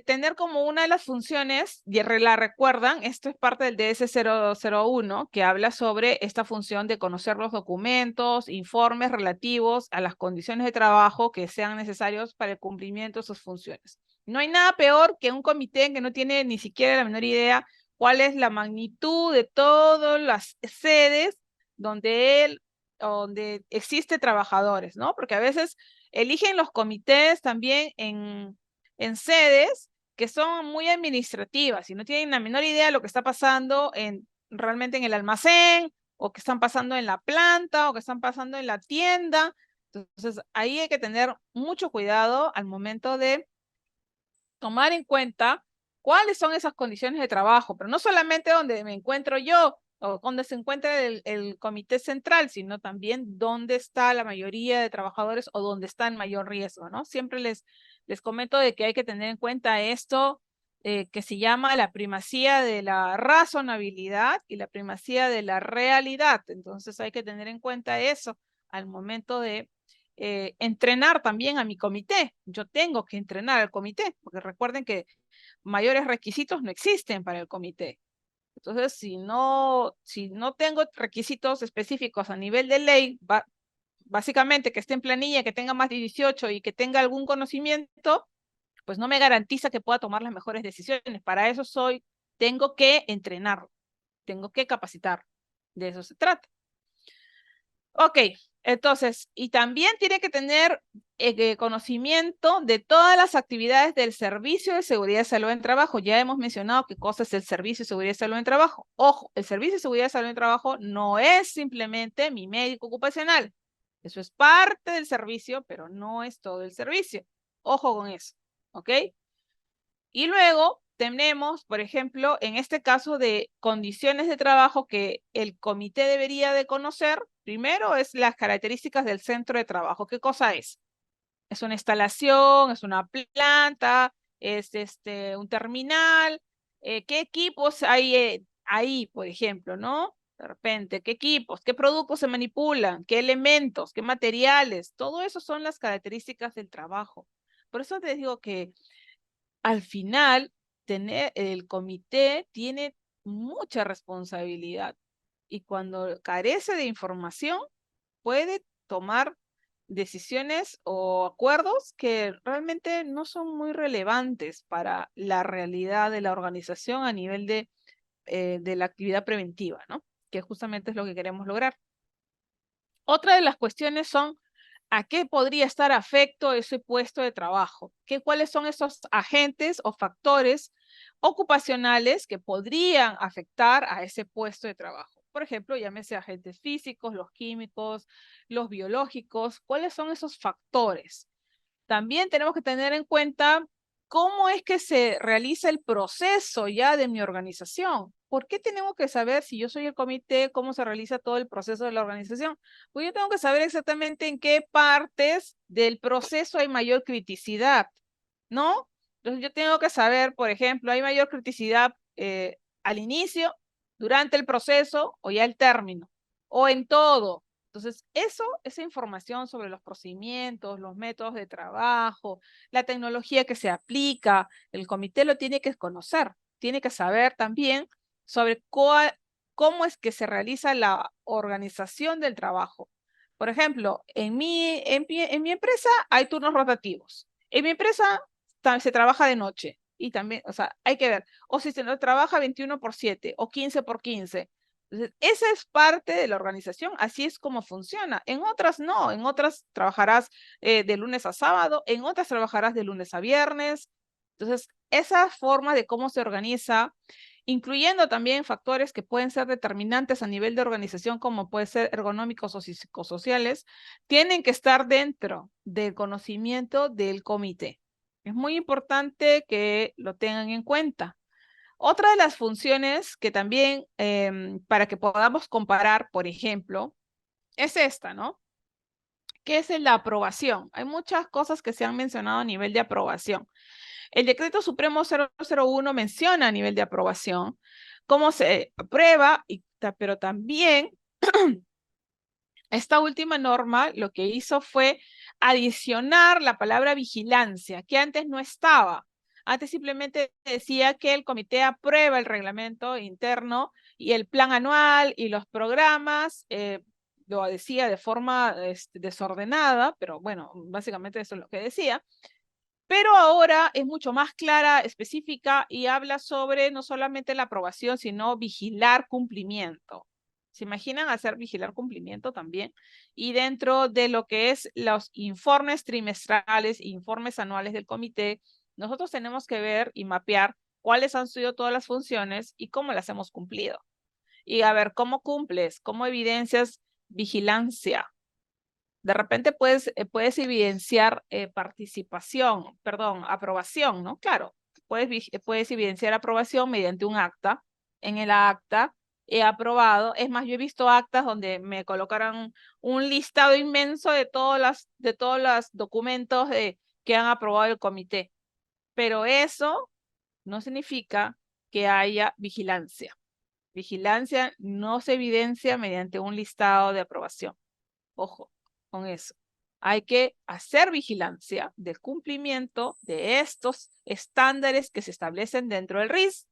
tener como una de las funciones, y la recuerdan, esto es parte del DS001, que habla sobre esta función de conocer los documentos, informes relativos a las condiciones de trabajo que sean necesarios para el cumplimiento de sus funciones. No hay nada peor que un comité que no tiene ni siquiera la menor idea cuál es la magnitud de todas las sedes donde existe trabajadores, ¿no? Porque a veces eligen los comités también en sedes que son muy administrativas y no tienen la menor idea de lo que está pasando realmente en el almacén, o que están pasando en la planta, o que están pasando en la tienda. Entonces, ahí hay que tener mucho cuidado al momento de tomar en cuenta cuáles son esas condiciones de trabajo, pero no solamente donde me encuentro yo o donde se encuentra el comité central, sino también dónde está la mayoría de trabajadores o dónde está en mayor riesgo, ¿no? Siempre les comento de que hay que tener en cuenta esto, que se llama la primacía de la razonabilidad y la primacía de la realidad. Entonces hay que tener en cuenta eso al momento de entrenar también a mi comité. Yo tengo que entrenar al comité, porque recuerden que mayores requisitos no existen para el comité. Entonces, si no tengo requisitos específicos a nivel de ley, básicamente que esté en planilla, que tenga más de 18 y que tenga algún conocimiento, pues no me garantiza que pueda tomar las mejores decisiones. Para eso tengo que entrenarlo, tengo que capacitar. De eso se trata. Ok, entonces, y también tiene que tener conocimiento de todas las actividades del Servicio de Seguridad y Salud en Trabajo. Ya hemos mencionado qué cosa es el Servicio de Seguridad y Salud en Trabajo. Ojo, el Servicio de Seguridad y Salud en Trabajo no es simplemente mi médico ocupacional. Eso es parte del servicio, pero no es todo el servicio. Ojo con eso, ¿ok? Y luego tenemos, por ejemplo, en este caso de condiciones de trabajo que el comité debería de conocer. Primero es las características del centro de trabajo. ¿Qué cosa es? Es una instalación, es una planta, es un terminal. ¿Qué equipos hay ahí, por ejemplo, no? De repente, ¿qué equipos, qué productos se manipulan, qué elementos, qué materiales? Todo eso son las características del trabajo. Por eso te digo que al final, el comité tiene mucha responsabilidad y cuando carece de información puede tomar decisiones o acuerdos que realmente no son muy relevantes para la realidad de la organización a nivel de la actividad preventiva, ¿no? Que justamente es lo que queremos lograr. Otra de las cuestiones son ¿a qué podría estar afecto ese puesto de trabajo? ¿Cuáles son esos agentes o factores ocupacionales que podrían afectar a ese puesto de trabajo? Por ejemplo, llámese agentes físicos, los químicos, los biológicos. ¿Cuáles son esos factores? También tenemos que tener en cuenta cómo es que se realiza el proceso ya de mi organización. ¿Por qué tenemos que saber, si yo soy el comité, cómo se realiza todo el proceso de la organización? Pues yo tengo que saber exactamente en qué partes del proceso hay mayor criticidad, ¿no? Entonces yo tengo que saber, por ejemplo, hay mayor criticidad al inicio, durante el proceso o ya el término, o en todo. Entonces, esa información sobre los procedimientos, los métodos de trabajo, la tecnología que se aplica, el comité lo tiene que conocer, tiene que saber también sobre cómo es que se realiza la organización del trabajo. Por ejemplo, en mi empresa hay turnos rotativos. En mi empresa se trabaja de noche y también, o sea, hay que ver, o si se trabaja 21/7 o 15/15. Entonces, esa es parte de la organización, así es como funciona. En otras no, en otras trabajarás de lunes a sábado, en otras trabajarás de lunes a viernes. Entonces, esa forma de cómo se organiza, incluyendo también factores que pueden ser determinantes a nivel de organización, como pueden ser ergonómicos o psicosociales, tienen que estar dentro del conocimiento del comité. Es muy importante que lo tengan en cuenta. Otra de las funciones que también, para que podamos comparar, por ejemplo, es esta, ¿no? ¿Qué es la aprobación? Hay muchas cosas que se han mencionado a nivel de aprobación. El Decreto Supremo 001 menciona a nivel de aprobación cómo se aprueba, pero también esta última norma lo que hizo fue adicionar la palabra vigilancia, que antes no estaba. Antes simplemente decía que el comité aprueba el reglamento interno y el plan anual y los programas, lo decía de forma desordenada, pero bueno, básicamente eso es lo que decía. Pero ahora es mucho más clara, específica y habla sobre no solamente la aprobación, sino vigilar cumplimiento. ¿Se imaginan hacer vigilar cumplimiento también? Y dentro de lo que es los informes trimestrales, informes anuales del comité, nosotros tenemos que ver y mapear cuáles han sido todas las funciones y cómo las hemos cumplido. Y a ver, ¿cómo cumples? ¿Cómo evidencias vigilancia? De repente puedes evidenciar aprobación, ¿no? Claro, puedes evidenciar aprobación mediante un acta. En el acta he aprobado. Es más, yo he visto actas donde me colocaron un listado inmenso de todos los documentos que han aprobado el comité. Pero eso no significa que haya vigilancia. Vigilancia no se evidencia mediante un listado de aprobación. Ojo con eso. hay que hacer vigilancia del cumplimiento de estos estándares que se establecen dentro del RIS,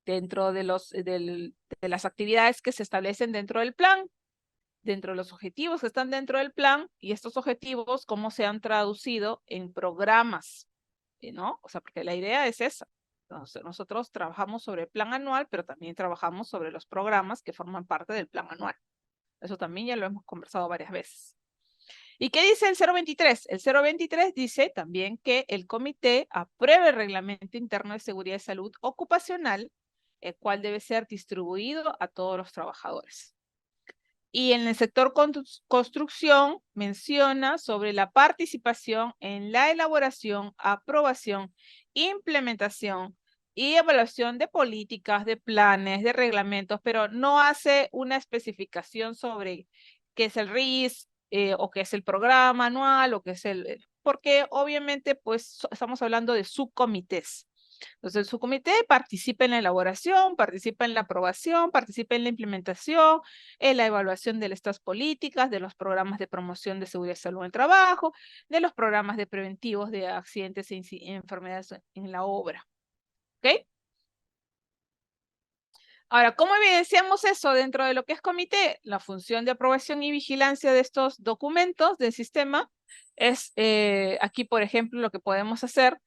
dentro de las actividades que se establecen dentro del plan, dentro de los objetivos que están dentro del plan, y estos objetivos cómo se han traducido en programas, ¿no? O sea, porque la idea es esa. Entonces, nosotros trabajamos sobre el plan anual, pero también trabajamos sobre los programas que forman parte del plan anual. Eso también ya lo hemos conversado varias veces. ¿Y qué dice el 023? El 023 dice también que el comité apruebe el reglamento interno de seguridad y salud ocupacional, el cual debe ser distribuido a todos los trabajadores. Y en el sector construcción menciona sobre la participación en la elaboración, aprobación, implementación y evaluación de políticas, de planes, de reglamentos, pero no hace una especificación sobre qué es el RIS, o qué es el programa anual, o qué es porque obviamente pues estamos hablando de subcomités. Entonces, el subcomité participa en la elaboración, participa en la aprobación, participa en la implementación, en la evaluación de estas políticas, de los programas de promoción de seguridad y salud en el trabajo, de los programas de preventivos de accidentes e enfermedades en la obra. ¿Ok? Ahora, ¿cómo evidenciamos eso dentro de lo que es comité? La función de aprobación y vigilancia de estos documentos del sistema es, aquí por ejemplo, lo que podemos hacer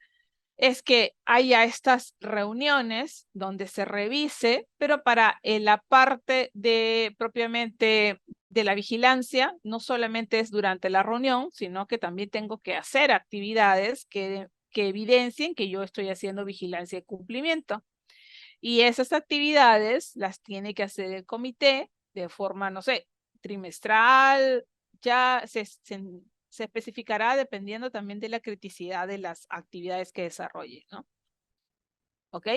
es que haya estas reuniones donde se revise, pero para la parte de propiamente de la vigilancia, no solamente es durante la reunión, sino que también tengo que hacer actividades que evidencien que yo estoy haciendo vigilancia y cumplimiento. Y esas actividades las tiene que hacer el comité de forma, no sé, trimestral, ya se especificará dependiendo también de la criticidad de las actividades que desarrolle, ¿no? ¿Ok?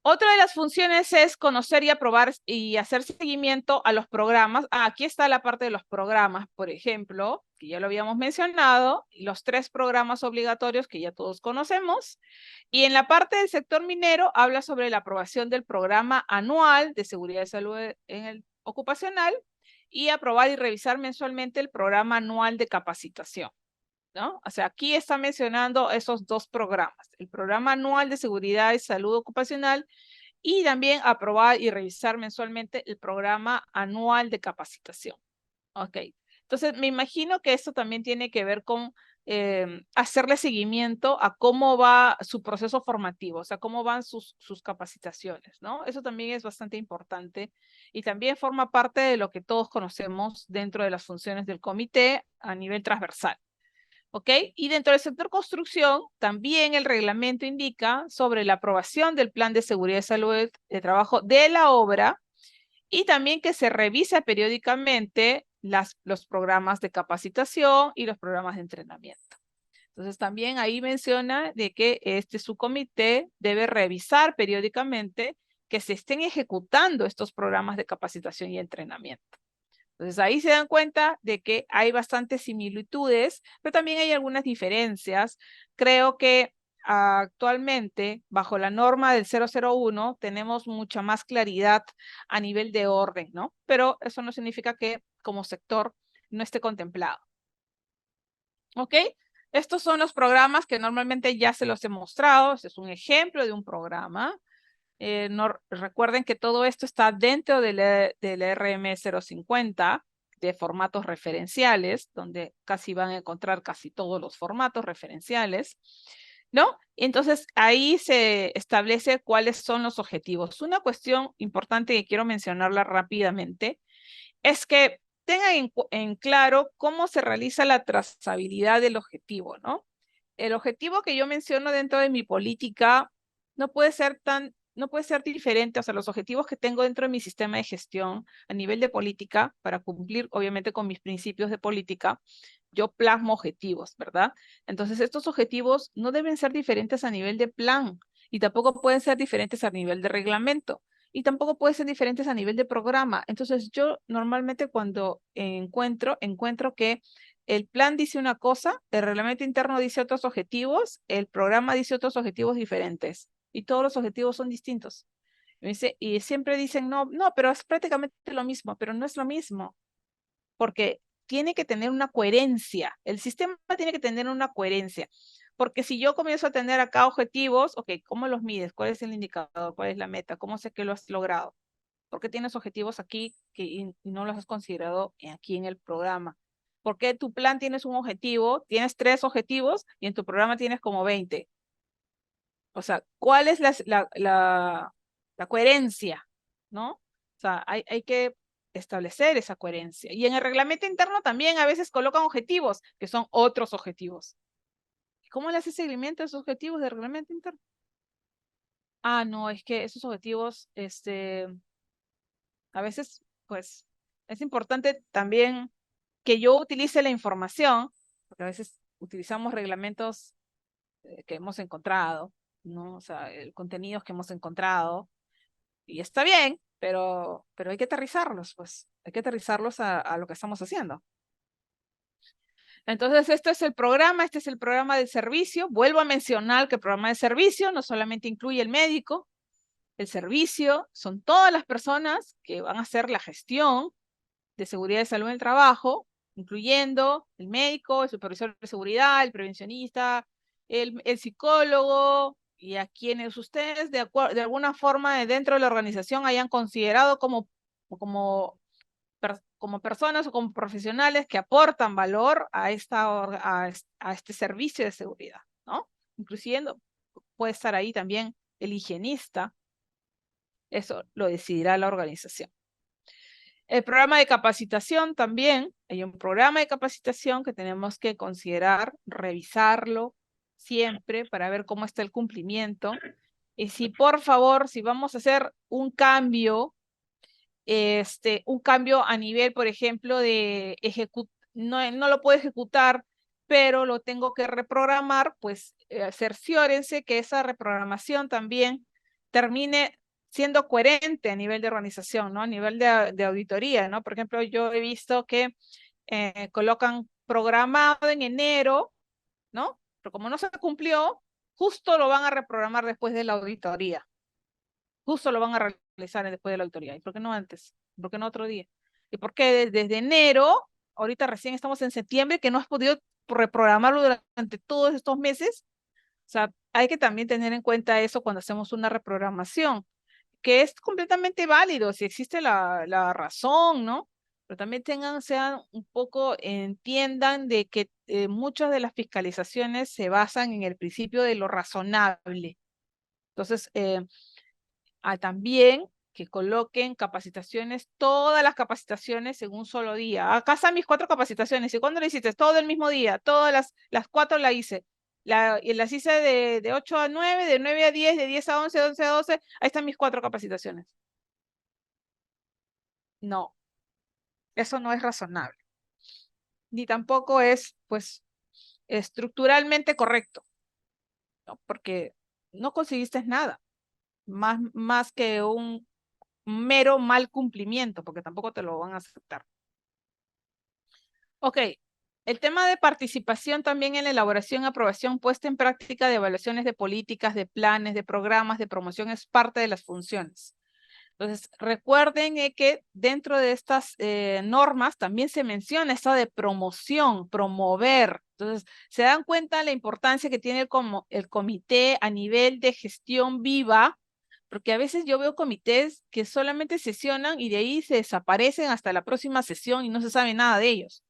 Otra de las funciones es conocer y aprobar y hacer seguimiento a los programas. Aquí está la parte de los programas, por ejemplo, que ya lo habíamos mencionado, los 3 programas obligatorios que ya todos conocemos. Y en la parte del sector minero habla sobre la aprobación del programa anual de seguridad y salud en el ocupacional y aprobar y revisar mensualmente el programa anual de capacitación, ¿no? O sea, aquí está mencionando esos 2 programas, el programa anual de seguridad y salud ocupacional y también aprobar y revisar mensualmente el programa anual de capacitación. Ok, entonces me imagino que esto también tiene que ver con hacerle seguimiento a cómo va su proceso formativo, o sea, cómo van sus capacitaciones, ¿no? Eso también es bastante importante y también forma parte de lo que todos conocemos dentro de las funciones del comité a nivel transversal. ¿Ok? Y dentro del sector construcción, también el reglamento indica sobre la aprobación del plan de seguridad y salud de trabajo de la obra y también que se revisa periódicamente los programas de capacitación y los programas de entrenamiento. Entonces también ahí menciona de que este subcomité debe revisar periódicamente que se estén ejecutando estos programas de capacitación y entrenamiento. Entonces ahí se dan cuenta de que hay bastantes similitudes, pero también hay algunas diferencias. Creo que actualmente, bajo la norma del 001, tenemos mucha más claridad a nivel de orden, ¿no? Pero eso no significa que como sector no esté contemplado. ¿Ok? Estos son los programas que normalmente ya se los he mostrado. Este es un ejemplo de un programa. Recuerden que todo esto está dentro del RM 050 de formatos referenciales, donde casi van a encontrar casi todos los formatos referenciales, ¿no? Entonces ahí se establece cuáles son los objetivos. Una cuestión importante que quiero mencionarla rápidamente es que tengan en claro cómo se realiza la trazabilidad del objetivo, ¿no? El objetivo que yo menciono dentro de mi política no puede ser diferente, o sea, los objetivos que tengo dentro de mi sistema de gestión a nivel de política, para cumplir obviamente con mis principios de política, yo plasmo objetivos, ¿verdad? Entonces, estos objetivos no deben ser diferentes a nivel de plan y tampoco pueden ser diferentes a nivel de reglamento y tampoco pueden ser diferentes a nivel de programa. Entonces, yo normalmente cuando encuentro que el plan dice una cosa, el reglamento interno dice otros objetivos, el programa dice otros objetivos diferentes y todos los objetivos son distintos. Y siempre dicen, no, pero es prácticamente lo mismo, pero no es lo mismo, porque tiene que tener una coherencia. El sistema tiene que tener una coherencia. Porque si yo comienzo a tener acá objetivos, ok, ¿cómo los mides? ¿Cuál es el indicador? ¿Cuál es la meta? ¿Cómo sé que lo has logrado? ¿Por qué tienes objetivos aquí y no los has considerado aquí en el programa? ¿Por qué tu plan tienes un objetivo, tienes 3 objetivos y en tu programa tienes como 20? O sea, ¿cuál es la coherencia? ¿No? O sea, hay que establecer esa coherencia. Y en el reglamento interno también a veces colocan objetivos, que son otros objetivos. ¿Cómo le hace seguimiento a esos objetivos del reglamento interno? Ah, no, es que esos objetivos, a veces, pues, es importante también que yo utilice la información, porque a veces utilizamos reglamentos que hemos encontrado, ¿no? O sea, contenidos que hemos encontrado, y está bien, pero hay que aterrizarlos, pues, hay que aterrizarlos a lo que estamos haciendo. Entonces, este es el programa de servicio. Vuelvo a mencionar que el programa de servicio no solamente incluye el médico, el servicio, son todas las personas que van a hacer la gestión de seguridad y salud en el trabajo, incluyendo el médico, el supervisor de seguridad, el prevencionista, el psicólogo, y a quienes ustedes de alguna forma dentro de la organización hayan considerado como personas o como profesionales que aportan valor a este servicio de seguridad, ¿no? Incluyendo, puede estar ahí también el higienista, eso lo decidirá la organización. El programa de capacitación también, hay un programa de capacitación que tenemos que considerar, revisarlo siempre para ver cómo está el cumplimiento. Y si por favor, si vamos a hacer un cambio a nivel, por ejemplo, de no lo puedo ejecutar, pero lo tengo que reprogramar, pues cerciórense que esa reprogramación también termine siendo coherente a nivel de organización, ¿no? A nivel de auditoría, ¿no? Por ejemplo, yo he visto que colocan programado en enero, ¿no? Pero como no se cumplió, justo lo van a reprogramar después de la auditoría. Justo lo van a realizar después de la auditoría. ¿Y por qué no antes? ¿Por qué no otro día? ¿Y por qué desde enero, ahorita recién estamos en septiembre, que no has podido reprogramarlo durante todos estos meses? O sea, hay que también tener en cuenta eso cuando hacemos una reprogramación, que es completamente válido si existe la razón, ¿no? Pero también sean un poco, entiendan de que muchas de las fiscalizaciones se basan en el principio de lo razonable. Entonces, también que coloquen capacitaciones, todas las capacitaciones en un solo día. Acá están mis 4 capacitaciones. ¿Y cuándo lo hiciste? Todo el mismo día. Todas las 4 las hice. Y las hice de 8 a 9, de 9 a 10, de 10 a 11, de 11 a 12. Ahí están mis 4 capacitaciones. No, eso no es razonable. Ni tampoco es, pues, estructuralmente correcto, ¿no? Porque no conseguiste nada, más que un mero mal cumplimiento, porque tampoco te lo van a aceptar. Ok, el tema de participación también en la elaboración, aprobación, puesta en práctica de evaluaciones de políticas, de planes, de programas, de promoción es parte de las funciones. Entonces, recuerden que dentro de estas normas también se menciona esto de promoción, promover. Entonces, se dan cuenta la importancia que tiene el comité a nivel de gestión viva, porque a veces yo veo comités que solamente sesionan y de ahí se desaparecen hasta la próxima sesión y no se sabe nada de ellos.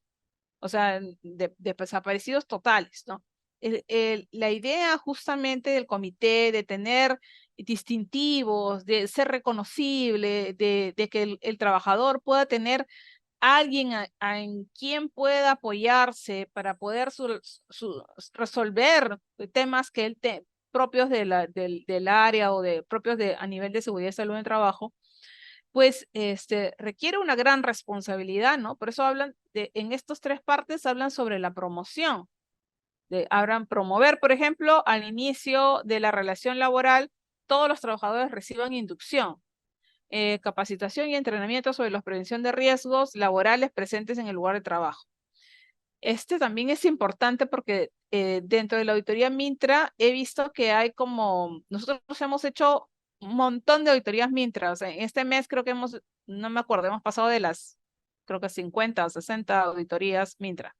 O sea, de desaparecidos totales, ¿no? La idea justamente del comité de tener distintivos, de ser reconocible, de que el trabajador pueda tener alguien en quien pueda apoyarse para poder resolver temas que propios del área o propios a nivel de seguridad y salud en el trabajo, pues requiere una gran responsabilidad, ¿no? Por eso en estas 3 partes hablan sobre la promoción. Habrán promover, por ejemplo, al inicio de la relación laboral, todos los trabajadores reciban inducción, capacitación y entrenamiento sobre la prevención de riesgos laborales presentes en el lugar de trabajo. Este también es importante porque dentro de la auditoría Mintra he visto que nosotros hemos hecho un montón de auditorías Mintra, o sea, en este mes creo que no me acuerdo, hemos pasado de las creo que 50 o 60 auditorías Mintra.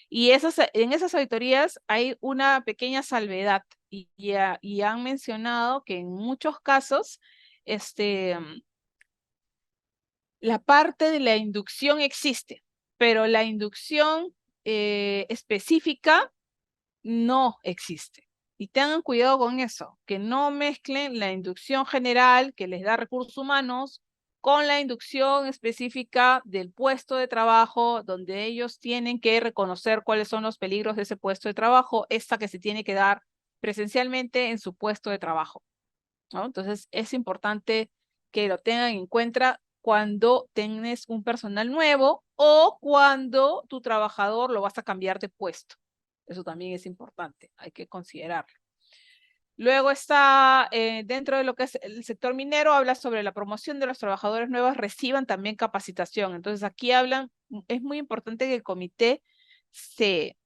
Y en esas auditorías hay una pequeña salvedad y han mencionado que en muchos casos la parte de la inducción existe, pero la inducción específica no existe. Y tengan cuidado con eso, que no mezclen la inducción general que les da recursos humanos con la inducción específica del puesto de trabajo, donde ellos tienen que reconocer cuáles son los peligros de ese puesto de trabajo, esta que se tiene que dar presencialmente en su puesto de trabajo, ¿no? Entonces, es importante que lo tengan en cuenta cuando tengas un personal nuevo o cuando tu trabajador lo vas a cambiar de puesto. Eso también es importante, hay que considerarlo. Luego está dentro de lo que es el sector minero, habla sobre la promoción de los trabajadores nuevos, reciban también capacitación. Entonces aquí hablan, es muy importante que el comité se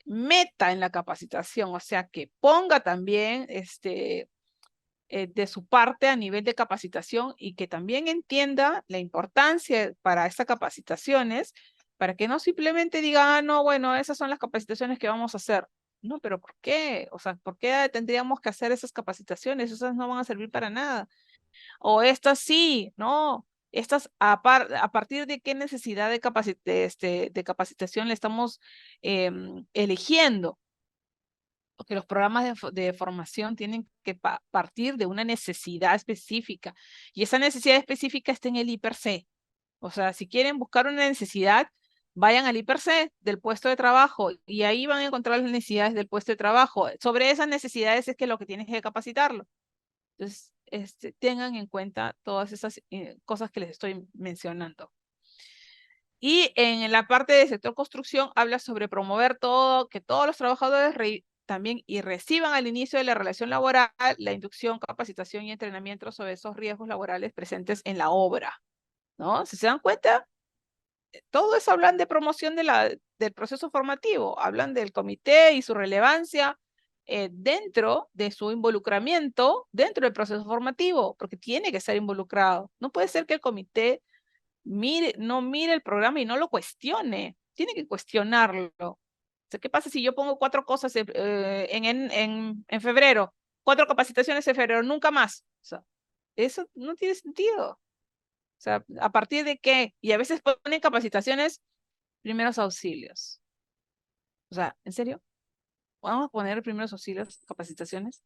meta en la capacitación, o sea, que ponga también de su parte a nivel de capacitación y que también entienda la importancia para estas capacitaciones, para que no simplemente diga, ah, no, bueno, esas son las capacitaciones que vamos a hacer. No, pero ¿por qué? O sea, ¿por qué tendríamos que hacer esas capacitaciones? Esas no van a servir para nada. O estas sí, no. Estas, a partir de qué necesidad de, de capacitación le estamos eligiendo. Porque los programas de formación tienen que partir de una necesidad específica. Y esa necesidad específica está en el I+C. O sea, si quieren buscar una necesidad, vayan al I+C del puesto de trabajo y ahí van a encontrar las necesidades del puesto de trabajo. Sobre esas necesidades es que lo que tienes que capacitarlo. Entonces, tengan en cuenta todas esas cosas que les estoy mencionando. Y en la parte del sector construcción habla sobre promover que todos los trabajadores también y reciban al inicio de la relación laboral la inducción, capacitación y entrenamiento sobre esos riesgos laborales presentes en la obra, ¿no? Si se dan cuenta, todo eso hablan de promoción del proceso formativo, hablan del comité y su relevancia dentro de su involucramiento, dentro del proceso formativo, porque tiene que ser involucrado. No puede ser que el comité no mire el programa y no lo cuestione, tiene que cuestionarlo. O sea, ¿qué pasa si yo pongo 4 cosas en febrero, 4 capacitaciones en febrero, nunca más? O sea, eso no tiene sentido. O sea, ¿a partir de qué? Y a veces ponen capacitaciones, primeros auxilios. O sea, ¿en serio? ¿Vamos a poner primeros auxilios, capacitaciones?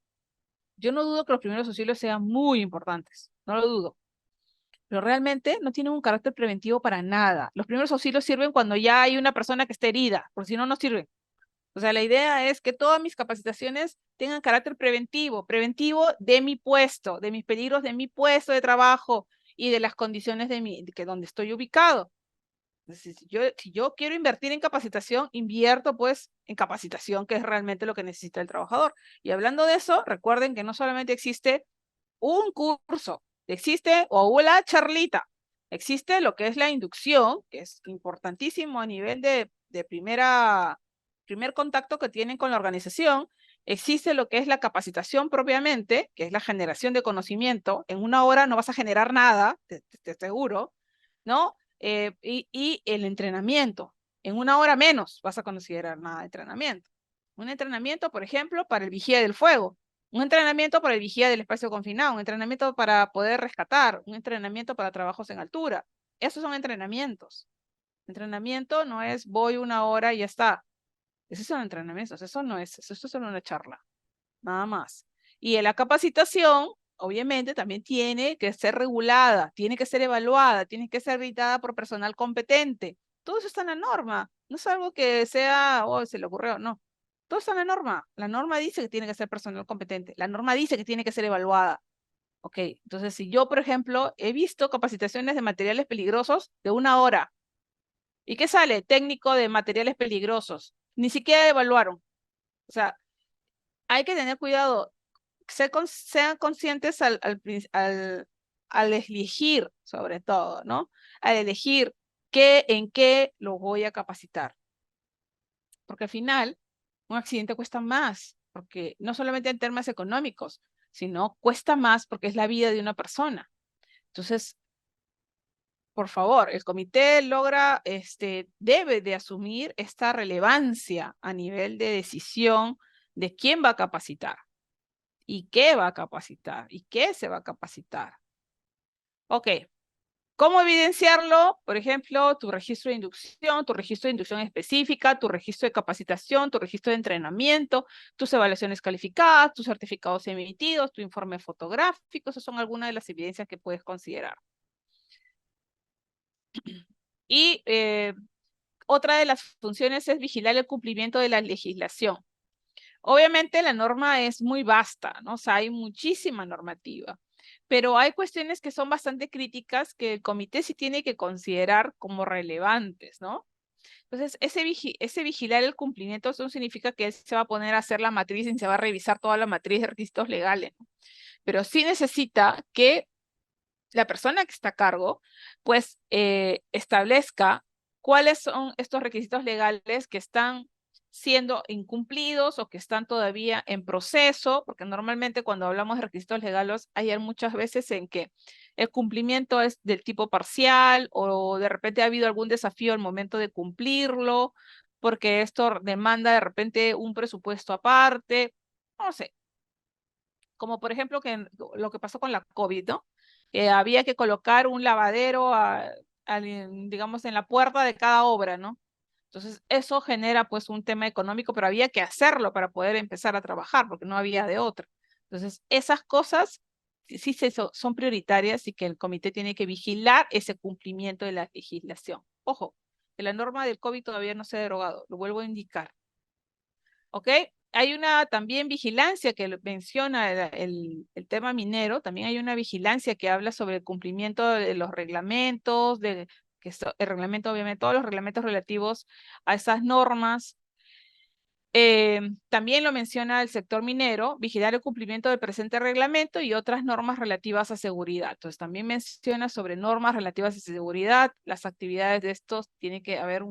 Yo no dudo que los primeros auxilios sean muy importantes, no lo dudo. Pero realmente no tienen un carácter preventivo para nada. Los primeros auxilios sirven cuando ya hay una persona que esté herida, porque si no, no sirven. O sea, la idea es que todas mis capacitaciones tengan carácter preventivo, preventivo de mi puesto, de mis peligros de mi puesto de trabajo y de las condiciones donde estoy ubicado. Entonces, si yo quiero invertir en capacitación, invierto pues en capacitación, que es realmente lo que necesita el trabajador. Y hablando de eso, recuerden que no solamente existe un curso, existe o la charlita, existe lo que es la inducción, que es importantísimo a nivel de primer contacto que tienen con la organización, existe lo que es la capacitación propiamente, que es la generación de conocimiento. En una hora no vas a generar nada, te aseguro, ¿no? Y el entrenamiento. En una hora menos vas a considerar nada de entrenamiento. Un entrenamiento, por ejemplo, para el vigía del fuego, un entrenamiento para el vigía del espacio confinado, un entrenamiento para poder rescatar, un entrenamiento para trabajos en altura. Esos son entrenamientos. Entrenamiento no es voy una hora y ya está. Esos son entrenamientos, eso no es, eso es solo una charla, nada más. Y en la capacitación, obviamente, también tiene que ser regulada, tiene que ser evaluada, tiene que ser editada por personal competente. Todo eso está en la norma. No es algo que sea, oh, se le ocurrió, no. Todo está en la norma. La norma dice que tiene que ser personal competente. La norma dice que tiene que ser evaluada. Ok, entonces si yo, por ejemplo, he visto capacitaciones de materiales peligrosos de una hora. ¿Y qué sale? Técnico de materiales peligrosos. Ni siquiera evaluaron. O sea, hay que tener cuidado. Sean conscientes al elegir, sobre todo, ¿no? Al elegir en qué lo voy a capacitar. Porque al final, un accidente cuesta más, porque no solamente en términos económicos, sino cuesta más porque es la vida de una persona. Entonces, por favor, el comité logra, debe de asumir esta relevancia a nivel de decisión de quién va a capacitar y qué va a capacitar y qué se va a capacitar. Ok, ¿cómo evidenciarlo? Por ejemplo, tu registro de inducción específica, tu registro de capacitación, tu registro de entrenamiento, tus evaluaciones calificadas, tus certificados emitidos, tu informe fotográfico. Esas son algunas de las evidencias que puedes considerar. Y otra de las funciones es vigilar el cumplimiento de la legislación. Obviamente la norma es muy vasta, ¿no? O sea, hay muchísima normativa, pero hay cuestiones que son bastante críticas que el comité sí tiene que considerar como relevantes, ¿no? Entonces, ese vigilar el cumplimiento, eso no significa que él se va a poner a hacer la matriz y se va a revisar toda la matriz de requisitos legales, ¿no? Pero sí necesita que la persona que está a cargo, pues, establezca cuáles son estos requisitos legales que están siendo incumplidos o que están todavía en proceso, porque normalmente cuando hablamos de requisitos legales hay muchas veces en que el cumplimiento es del tipo parcial o de repente ha habido algún desafío al momento de cumplirlo, porque esto demanda de repente un presupuesto aparte, no sé, como por ejemplo lo que pasó con la COVID, ¿no? Que había que colocar un lavadero, digamos, en la puerta de cada obra, ¿no? Entonces, eso genera pues un tema económico, pero había que hacerlo para poder empezar a trabajar, porque no había de otra. Entonces, esas cosas sí son prioritarias y que el comité tiene que vigilar ese cumplimiento de la legislación. Ojo, que la norma del COVID todavía no se ha derogado, lo vuelvo a indicar. ¿Ok? Hay una también vigilancia que menciona el tema minero, también hay una vigilancia que habla sobre el cumplimiento de los reglamentos, el reglamento, obviamente, todos los reglamentos relativos a esas normas. También lo menciona el sector minero, vigilar el cumplimiento del presente reglamento y otras normas relativas a seguridad. Entonces, también menciona sobre normas relativas a seguridad, las actividades de estos tiene que haber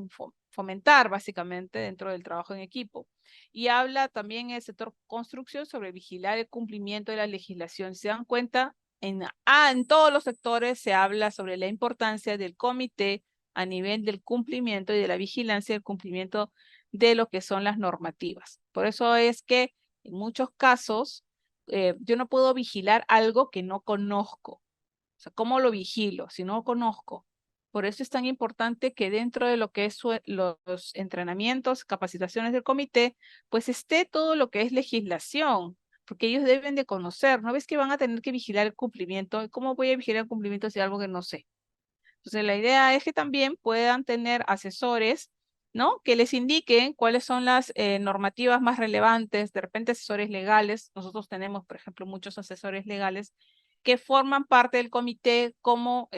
fomentar básicamente dentro del trabajo en equipo. Y habla también en el sector construcción sobre vigilar el cumplimiento de la legislación. Si se dan cuenta, en todos los sectores se habla sobre la importancia del comité a nivel del cumplimiento y de la vigilancia del cumplimiento de lo que son las normativas. Por eso es que en muchos casos yo no puedo vigilar algo que no conozco. O sea, ¿cómo lo vigilo si no lo conozco? Por eso es tan importante que dentro de lo que es los entrenamientos, capacitaciones del comité, pues esté todo lo que es legislación, porque ellos deben de conocer. ¿No ves que van a tener que vigilar el cumplimiento? ¿Cómo voy a vigilar el cumplimiento si es algo que no sé? Entonces, la idea es que también puedan tener asesores, ¿no? Que les indiquen cuáles son las normativas más relevantes, de repente asesores legales. Nosotros tenemos, por ejemplo, muchos asesores legales que forman parte del comité como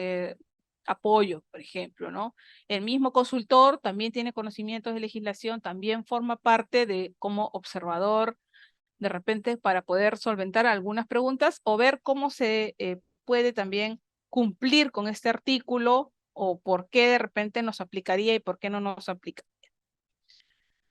apoyo, por ejemplo, ¿no? El mismo consultor también tiene conocimientos de legislación, también forma parte de como observador, de repente para poder solventar algunas preguntas o ver cómo se puede también cumplir con este artículo o por qué de repente nos aplicaría y por qué no nos aplica.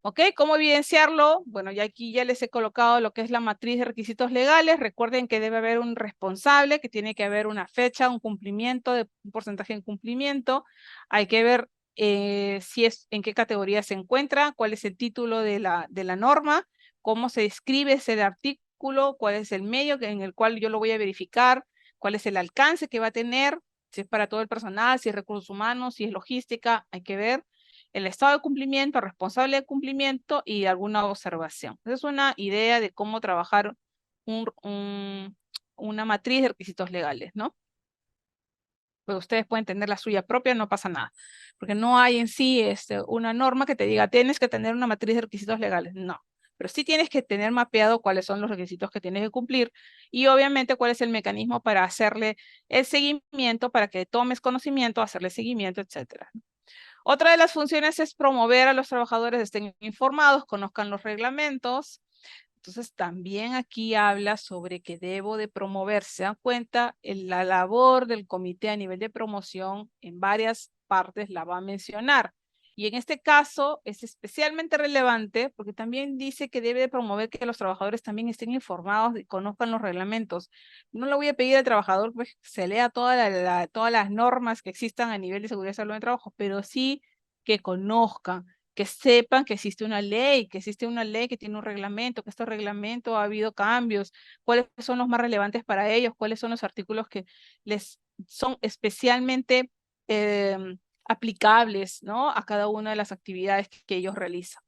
¿Ok? ¿Cómo evidenciarlo? Bueno, ya aquí ya les he colocado lo que es la matriz de requisitos legales. Recuerden que debe haber un responsable, que tiene que haber una fecha, un cumplimiento, un porcentaje de cumplimiento. Hay que ver en qué categoría se encuentra, cuál es el título de la norma, cómo se describe ese artículo, cuál es el medio en el cual yo lo voy a verificar, cuál es el alcance que va a tener, si es para todo el personal, si es recursos humanos, si es logística, hay que ver el estado de cumplimiento, responsable de cumplimiento y alguna observación. Esa es una idea de cómo trabajar una matriz de requisitos legales, ¿no? Pues ustedes pueden tener la suya propia, no pasa nada, porque no hay en sí una norma que te diga, tienes que tener una matriz de requisitos legales, no. Pero sí tienes que tener mapeado cuáles son los requisitos que tienes que cumplir y obviamente cuál es el mecanismo para hacerle el seguimiento, para que tomes conocimiento, hacerle seguimiento, etcétera. Otra de las funciones es promover a los trabajadores estén informados, conozcan los reglamentos. Entonces también aquí habla sobre que debo de promover. Se dan cuenta, la labor del comité a nivel de promoción en varias partes la va a mencionar. Y en este caso es especialmente relevante porque también dice que debe de promover que los trabajadores también estén informados y conozcan los reglamentos. No le voy a pedir al trabajador pues, que se lea todas las normas que existan a nivel de seguridad y salud en el trabajo, pero sí que conozcan, que sepan que existe una ley, que tiene un reglamento, que este reglamento ha habido cambios, cuáles son los más relevantes para ellos, cuáles son los artículos que les son especialmente aplicables, ¿no? A cada una de las actividades que ellos realizan.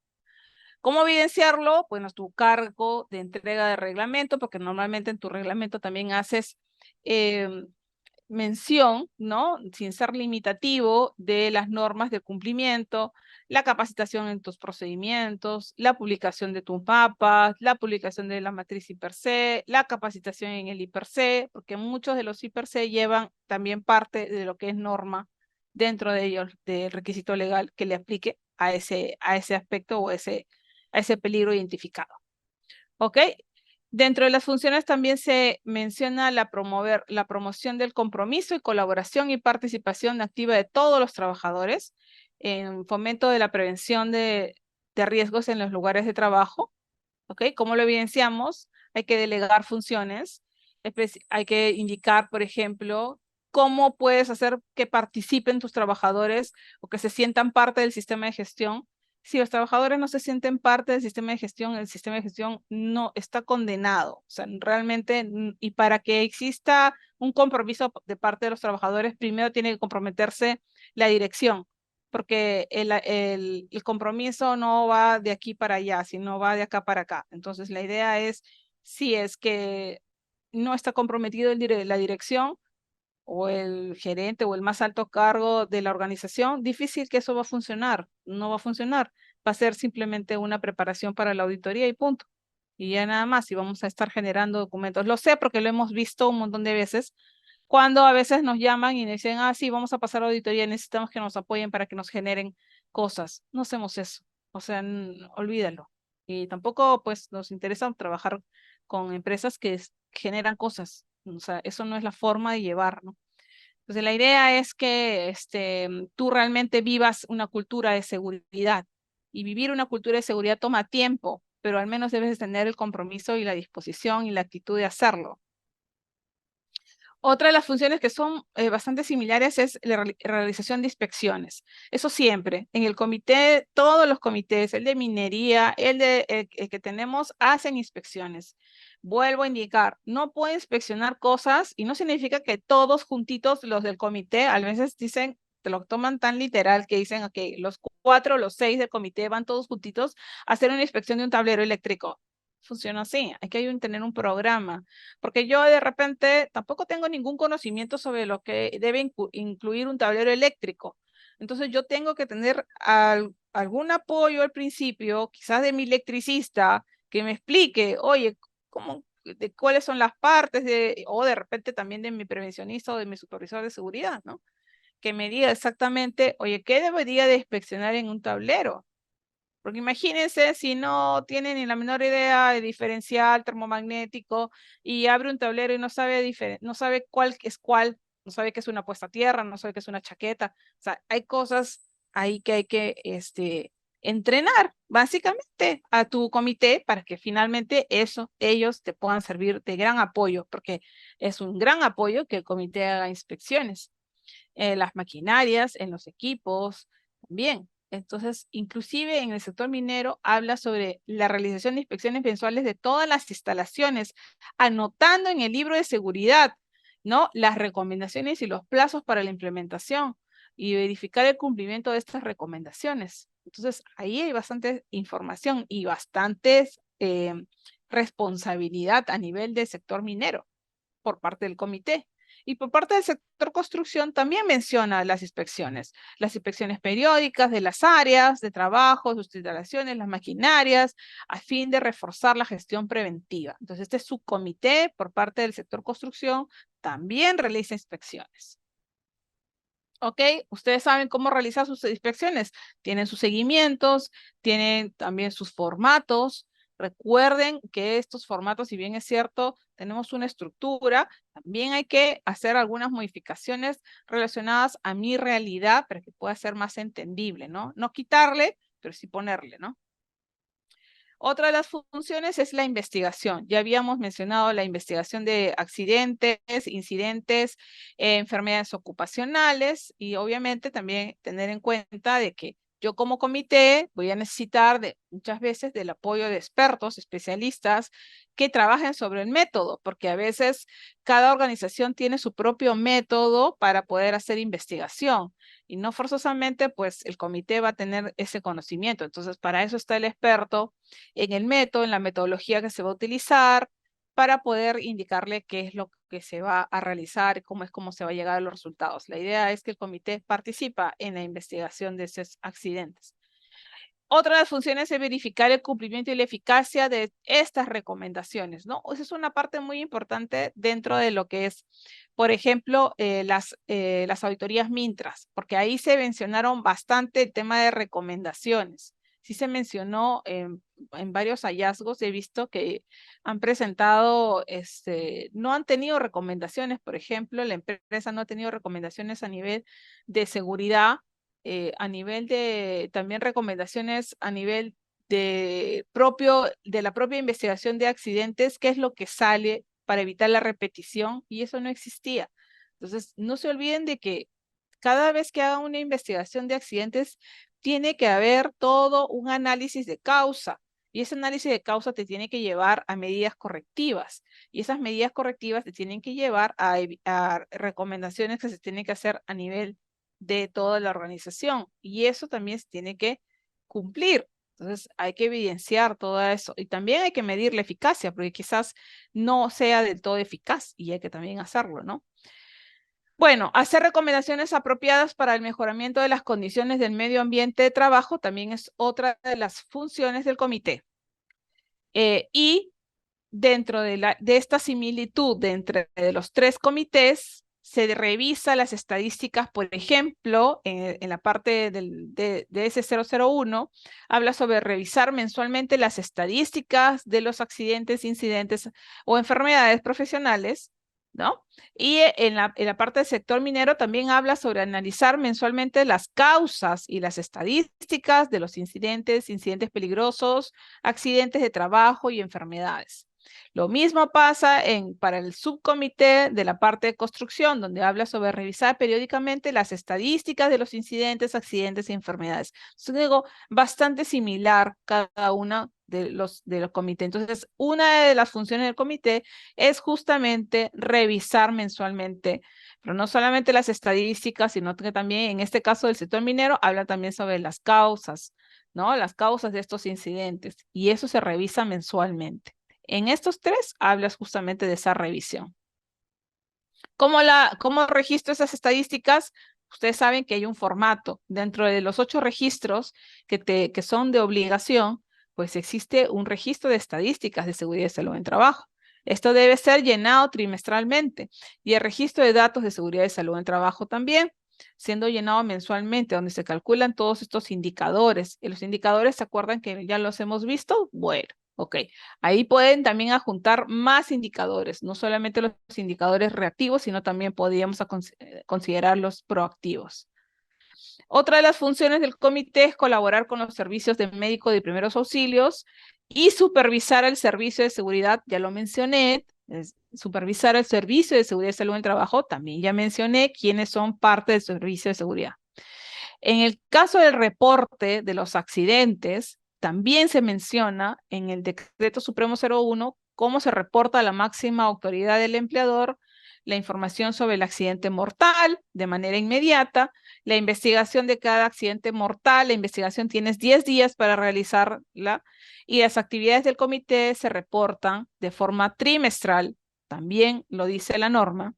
¿Cómo evidenciarlo? Bueno, tu cargo de entrega de reglamento, porque normalmente en tu reglamento también haces mención, ¿no? Sin ser limitativo, de las normas de cumplimiento, la capacitación en tus procedimientos, la publicación de tus mapas, la publicación de la matriz IPER-C, la capacitación en el IPER-C, porque muchos de los IPER-C llevan también parte de lo que es norma dentro de ellos, del requisito legal que le aplique a ese aspecto o a ese peligro identificado. ¿Ok? Dentro de las funciones también se menciona la promoción del compromiso y colaboración y participación activa de todos los trabajadores en fomento de la prevención de riesgos en los lugares de trabajo. ¿Ok? ¿Cómo lo evidenciamos? Hay que delegar funciones, hay que indicar, por ejemplo, cómo puedes hacer que participen tus trabajadores o que se sientan parte del sistema de gestión. Si los trabajadores no se sienten parte del sistema de gestión, el sistema de gestión no está condenado. O sea, realmente, y para que exista un compromiso de parte de los trabajadores, primero tiene que comprometerse la dirección, porque el compromiso no va de aquí para allá, sino va de acá para acá. Entonces, la idea es, si es que no está comprometido la dirección, o el gerente o el más alto cargo de la organización, difícil que eso va a funcionar, no va a funcionar, va a ser simplemente una preparación para la auditoría y punto. Y ya nada más, y vamos a estar generando documentos. Lo sé porque lo hemos visto un montón de veces, cuando a veces nos llaman y nos dicen, ah, sí, vamos a pasar a auditoría, necesitamos que nos apoyen para que nos generen cosas. No hacemos eso, o sea, olvídalo. Y tampoco, pues, nos interesa trabajar con empresas que generan cosas. O sea, eso no es la forma de llevar, ¿no? Entonces, la idea es que tú realmente vivas una cultura de seguridad. Y vivir una cultura de seguridad toma tiempo, pero al menos debes tener el compromiso y la disposición y la actitud de hacerlo. Otra de las funciones que son bastante similares es la realización de inspecciones. Eso siempre. En el comité, todos los comités, el de minería, el que tenemos, hacen inspecciones. Vuelvo a indicar, no puede inspeccionar cosas y no significa que todos juntitos los del comité, a veces dicen, te lo toman tan literal que dicen, ok, los 4, los 6 del comité van todos juntitos a hacer una inspección de un tablero eléctrico. Funciona así, hay que tener un programa, porque yo de repente tampoco tengo ningún conocimiento sobre lo que debe incluir un tablero eléctrico. Entonces yo tengo que tener algún apoyo al principio, quizás de mi electricista, que me explique, oye, de cuáles son las partes, o de repente también de mi prevencionista o de mi supervisor de seguridad, ¿no? Que me diga exactamente, oye, ¿qué debería de inspeccionar en un tablero? Porque imagínense si no tiene ni la menor idea de diferencial termomagnético y abre un tablero y no sabe cuál es cuál, no sabe qué es una puesta a tierra, no sabe qué es una chaqueta. O sea, hay cosas ahí que hay que entrenar básicamente a tu comité para que finalmente ellos te puedan servir de gran apoyo, porque es un gran apoyo que el comité haga inspecciones en las maquinarias, en los equipos, también. Entonces, inclusive en el sector minero habla sobre la realización de inspecciones mensuales de todas las instalaciones, anotando en el libro de seguridad, ¿no? Las recomendaciones y los plazos para la implementación y verificar el cumplimiento de estas recomendaciones. Entonces, ahí hay bastante información y bastantes responsabilidad a nivel del sector minero por parte del comité. Y por parte del sector construcción también menciona las inspecciones periódicas de las áreas de trabajo, sus instalaciones, las maquinarias, a fin de reforzar la gestión preventiva. Entonces, este subcomité por parte del sector construcción también realiza inspecciones. ¿Ok? Ustedes saben cómo realizar sus inspecciones. Tienen sus seguimientos, tienen también sus formatos. Recuerden que estos formatos, si bien es cierto, tenemos una estructura, también hay que hacer algunas modificaciones relacionadas a mi realidad para que pueda ser más entendible, ¿no? No quitarle, pero sí ponerle, ¿no? Otra de las funciones es la investigación. Ya habíamos mencionado la investigación de accidentes, incidentes, enfermedades ocupacionales y obviamente también tener en cuenta de que yo como comité voy a necesitar muchas veces del apoyo de expertos, especialistas que trabajen sobre el método, porque a veces cada organización tiene su propio método para poder hacer investigación y no forzosamente pues el comité va a tener ese conocimiento. Entonces para eso está el experto en el método, en la metodología que se va a utilizar para poder indicarle qué es lo que se va a realizar, cómo se va a llegar a los resultados. La idea es que el comité participa en la investigación de esos accidentes. Otra de las funciones es verificar el cumplimiento y la eficacia de estas recomendaciones, ¿no? Esa es una parte muy importante dentro de lo que es, por ejemplo, las auditorías Mintras, porque ahí se mencionaron bastante el tema de recomendaciones. Sí se mencionó en varios hallazgos, he visto que han presentado, no han tenido recomendaciones, por ejemplo, la empresa no ha tenido recomendaciones a nivel de seguridad, a nivel de también recomendaciones a nivel de la propia investigación de accidentes, qué es lo que sale para evitar la repetición, y eso no existía. Entonces, no se olviden de que cada vez que hagan una investigación de accidentes, tiene que haber todo un análisis de causa, y ese análisis de causa te tiene que llevar a medidas correctivas, y esas medidas correctivas te tienen que llevar a recomendaciones que se tienen que hacer a nivel de toda la organización, y eso también se tiene que cumplir. Entonces hay que evidenciar todo eso y también hay que medir la eficacia, porque quizás no sea del todo eficaz y hay que también hacerlo, ¿no? Bueno, hacer recomendaciones apropiadas para el mejoramiento de las condiciones del medio ambiente de trabajo también es otra de las funciones del comité. Y dentro de esta similitud entre los tres comités, se revisa las estadísticas, por ejemplo, en la parte de S001, habla sobre revisar mensualmente las estadísticas de los accidentes, incidentes o enfermedades profesionales, ¿no? Y en la parte del sector minero también habla sobre analizar mensualmente las causas y las estadísticas de los incidentes peligrosos, accidentes de trabajo y enfermedades. Lo mismo pasa para el subcomité de la parte de construcción, donde habla sobre revisar periódicamente las estadísticas de los incidentes, accidentes y enfermedades. Es algo bastante similar cada una de los comités. Entonces, una de las funciones del comité es justamente revisar mensualmente, pero no solamente las estadísticas, sino que también en este caso del sector minero, habla también sobre las causas, ¿no? Las causas de estos incidentes, y eso se revisa mensualmente. En estos tres hablas justamente de esa revisión. ¿Cómo registro esas estadísticas? Ustedes saben que hay un formato. Dentro de los 8 registros que son de obligación, pues existe un registro de estadísticas de seguridad y salud en trabajo. Esto debe ser llenado trimestralmente, y el registro de datos de seguridad y salud en trabajo también, siendo llenado mensualmente, donde se calculan todos estos indicadores. Y los indicadores, ¿se acuerdan que ya los hemos visto? Bueno. Ok, ahí pueden también adjuntar más indicadores, no solamente los indicadores reactivos, sino también podríamos considerar los proactivos. Otra de las funciones del comité es colaborar con los servicios de médico de primeros auxilios y supervisar el servicio de seguridad, ya lo mencioné, supervisar el servicio de seguridad y salud en el trabajo, también ya mencioné quiénes son parte del servicio de seguridad. En el caso del reporte de los accidentes, también se menciona en el Decreto Supremo 01 cómo se reporta a la máxima autoridad del empleador la información sobre el accidente mortal de manera inmediata, la investigación de cada accidente mortal, la investigación tienes 10 días para realizarla, y las actividades del comité se reportan de forma trimestral, también lo dice la norma.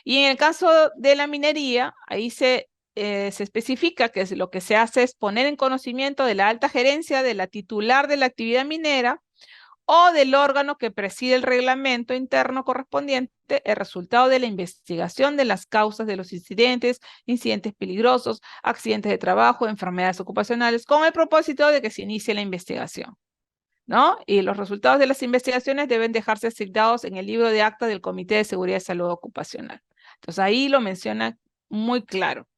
Y en el caso de la minería, ahí se especifica que lo que se hace es poner en conocimiento de la alta gerencia, de la titular de la actividad minera o del órgano que preside el reglamento interno correspondiente el resultado de la investigación de las causas de los incidentes peligrosos, accidentes de trabajo, enfermedades ocupacionales, con el propósito de que se inicie la investigación. ¿no? Y los resultados de las investigaciones deben dejarse asignados en el libro de acta del Comité de Seguridad y Salud Ocupacional. Entonces ahí lo menciona muy claro.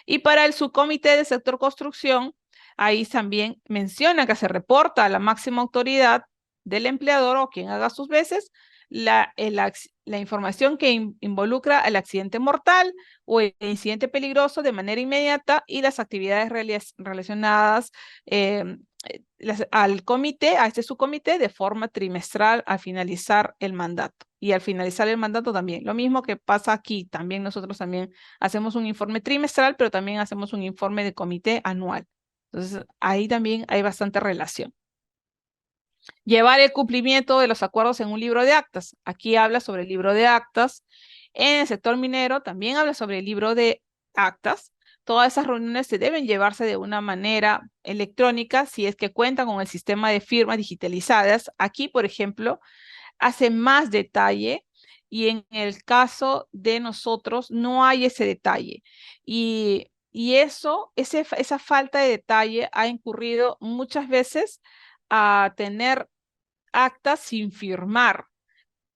Y para el subcomité del sector construcción, ahí también menciona que se reporta a la máxima autoridad del empleador o quien haga sus veces la información que involucra el accidente mortal o el incidente peligroso de manera inmediata y las actividades relacionadas al comité, a este subcomité, de forma trimestral al finalizar el mandato. Y al finalizar el mandato también, lo mismo que pasa aquí, también nosotros también hacemos un informe trimestral, pero también hacemos un informe de comité anual. Entonces, ahí también hay bastante relación. Llevar el cumplimiento de los acuerdos en un libro de actas. Aquí habla sobre el libro de actas. En el sector minero también habla sobre el libro de actas. Todas esas reuniones se deben llevarse de una manera electrónica si es que cuentan con el sistema de firmas digitalizadas. Aquí, por ejemplo, hace más detalle y en el caso de nosotros no hay ese detalle. Y esa falta de detalle ha incurrido muchas veces a tener actas sin firmar.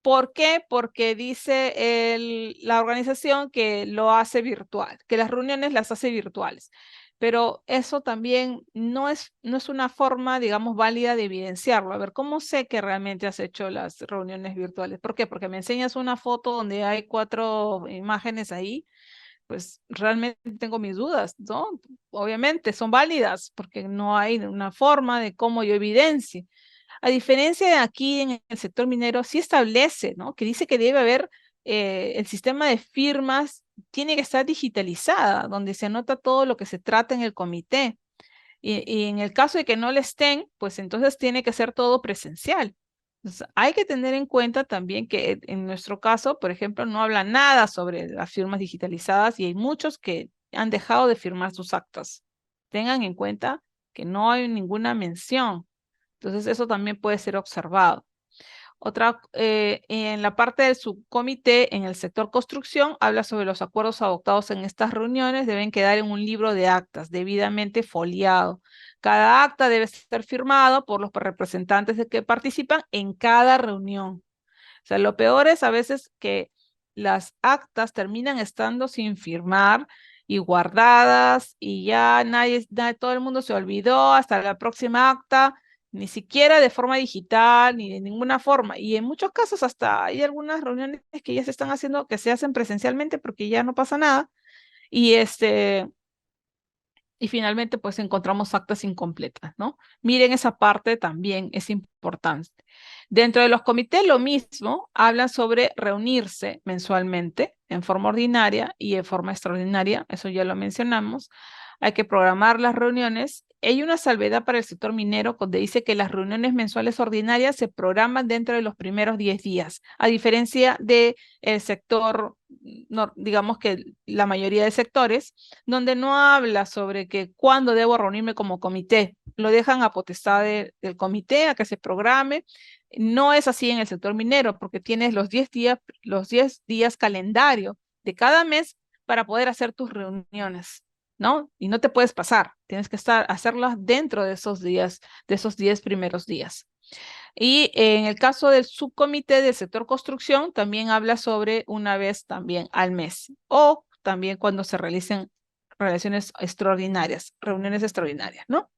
¿Por qué? Porque dice la organización que lo hace virtual, que las reuniones las hace virtuales. Pero eso también no es una forma, digamos, válida de evidenciarlo. A ver, ¿cómo sé que realmente has hecho las reuniones virtuales? ¿Por qué? Porque me enseñas una foto donde hay 4 imágenes ahí, pues realmente tengo mis dudas, ¿no? Obviamente son válidas porque no hay una forma de cómo yo evidencie. A diferencia de aquí en el sector minero, sí establece, ¿no? Que dice que debe haber el sistema de firmas, tiene que estar digitalizada, donde se anota todo lo que se trata en el comité. Y en el caso de que no le estén, pues entonces tiene que ser todo presencial. Entonces, hay que tener en cuenta también que en nuestro caso, por ejemplo, no habla nada sobre las firmas digitalizadas y hay muchos que han dejado de firmar sus actas. Tengan en cuenta que no hay ninguna mención. Entonces, eso también puede ser observado. En la parte del subcomité, en el sector construcción, habla sobre los acuerdos adoptados en estas reuniones, deben quedar en un libro de actas debidamente foliado. Cada acta debe ser firmado por los representantes de que participan en cada reunión. O sea, lo peor es a veces que las actas terminan estando sin firmar y guardadas y ya todo el mundo se olvidó hasta la próxima acta, ni siquiera de forma digital, ni de ninguna forma. Y en muchos casos hasta hay algunas reuniones que ya se están haciendo, que se hacen presencialmente porque ya no pasa nada. Y finalmente pues encontramos actas incompletas, ¿no? Miren esa parte también, es importante. Dentro de los comités lo mismo, hablan sobre reunirse mensualmente en forma ordinaria y en forma extraordinaria, eso ya lo mencionamos. Hay que programar las reuniones. Hay una salvedad para el sector minero donde dice que las reuniones mensuales ordinarias se programan dentro de los primeros 10 días, a diferencia del sector, no, digamos que la mayoría de sectores, donde no habla sobre que cuándo debo reunirme como comité. Lo dejan a potestad del comité, a que se programe. No es así en el sector minero, porque tienes los 10 días calendario de cada mes para poder hacer tus reuniones, ¿no? Y no te puedes pasar, tienes que hacerlas dentro de esos 10 primeros días. Y en el caso del subcomité del sector construcción, también habla sobre una vez también al mes, o también cuando se realicen reuniones extraordinarias, ¿no?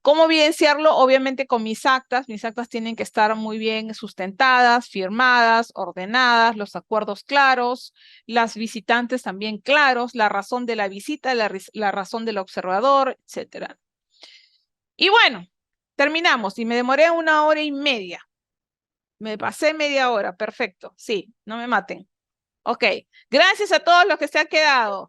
¿Cómo evidenciarlo? Obviamente con mis actas tienen que estar muy bien sustentadas, firmadas, ordenadas, los acuerdos claros, las visitantes también claros, la razón de la visita, la razón del observador, etc. Y bueno, terminamos y me demoré 1 hora y media. Me pasé media hora, perfecto, sí, no me maten. Ok, gracias a todos los que se han quedado.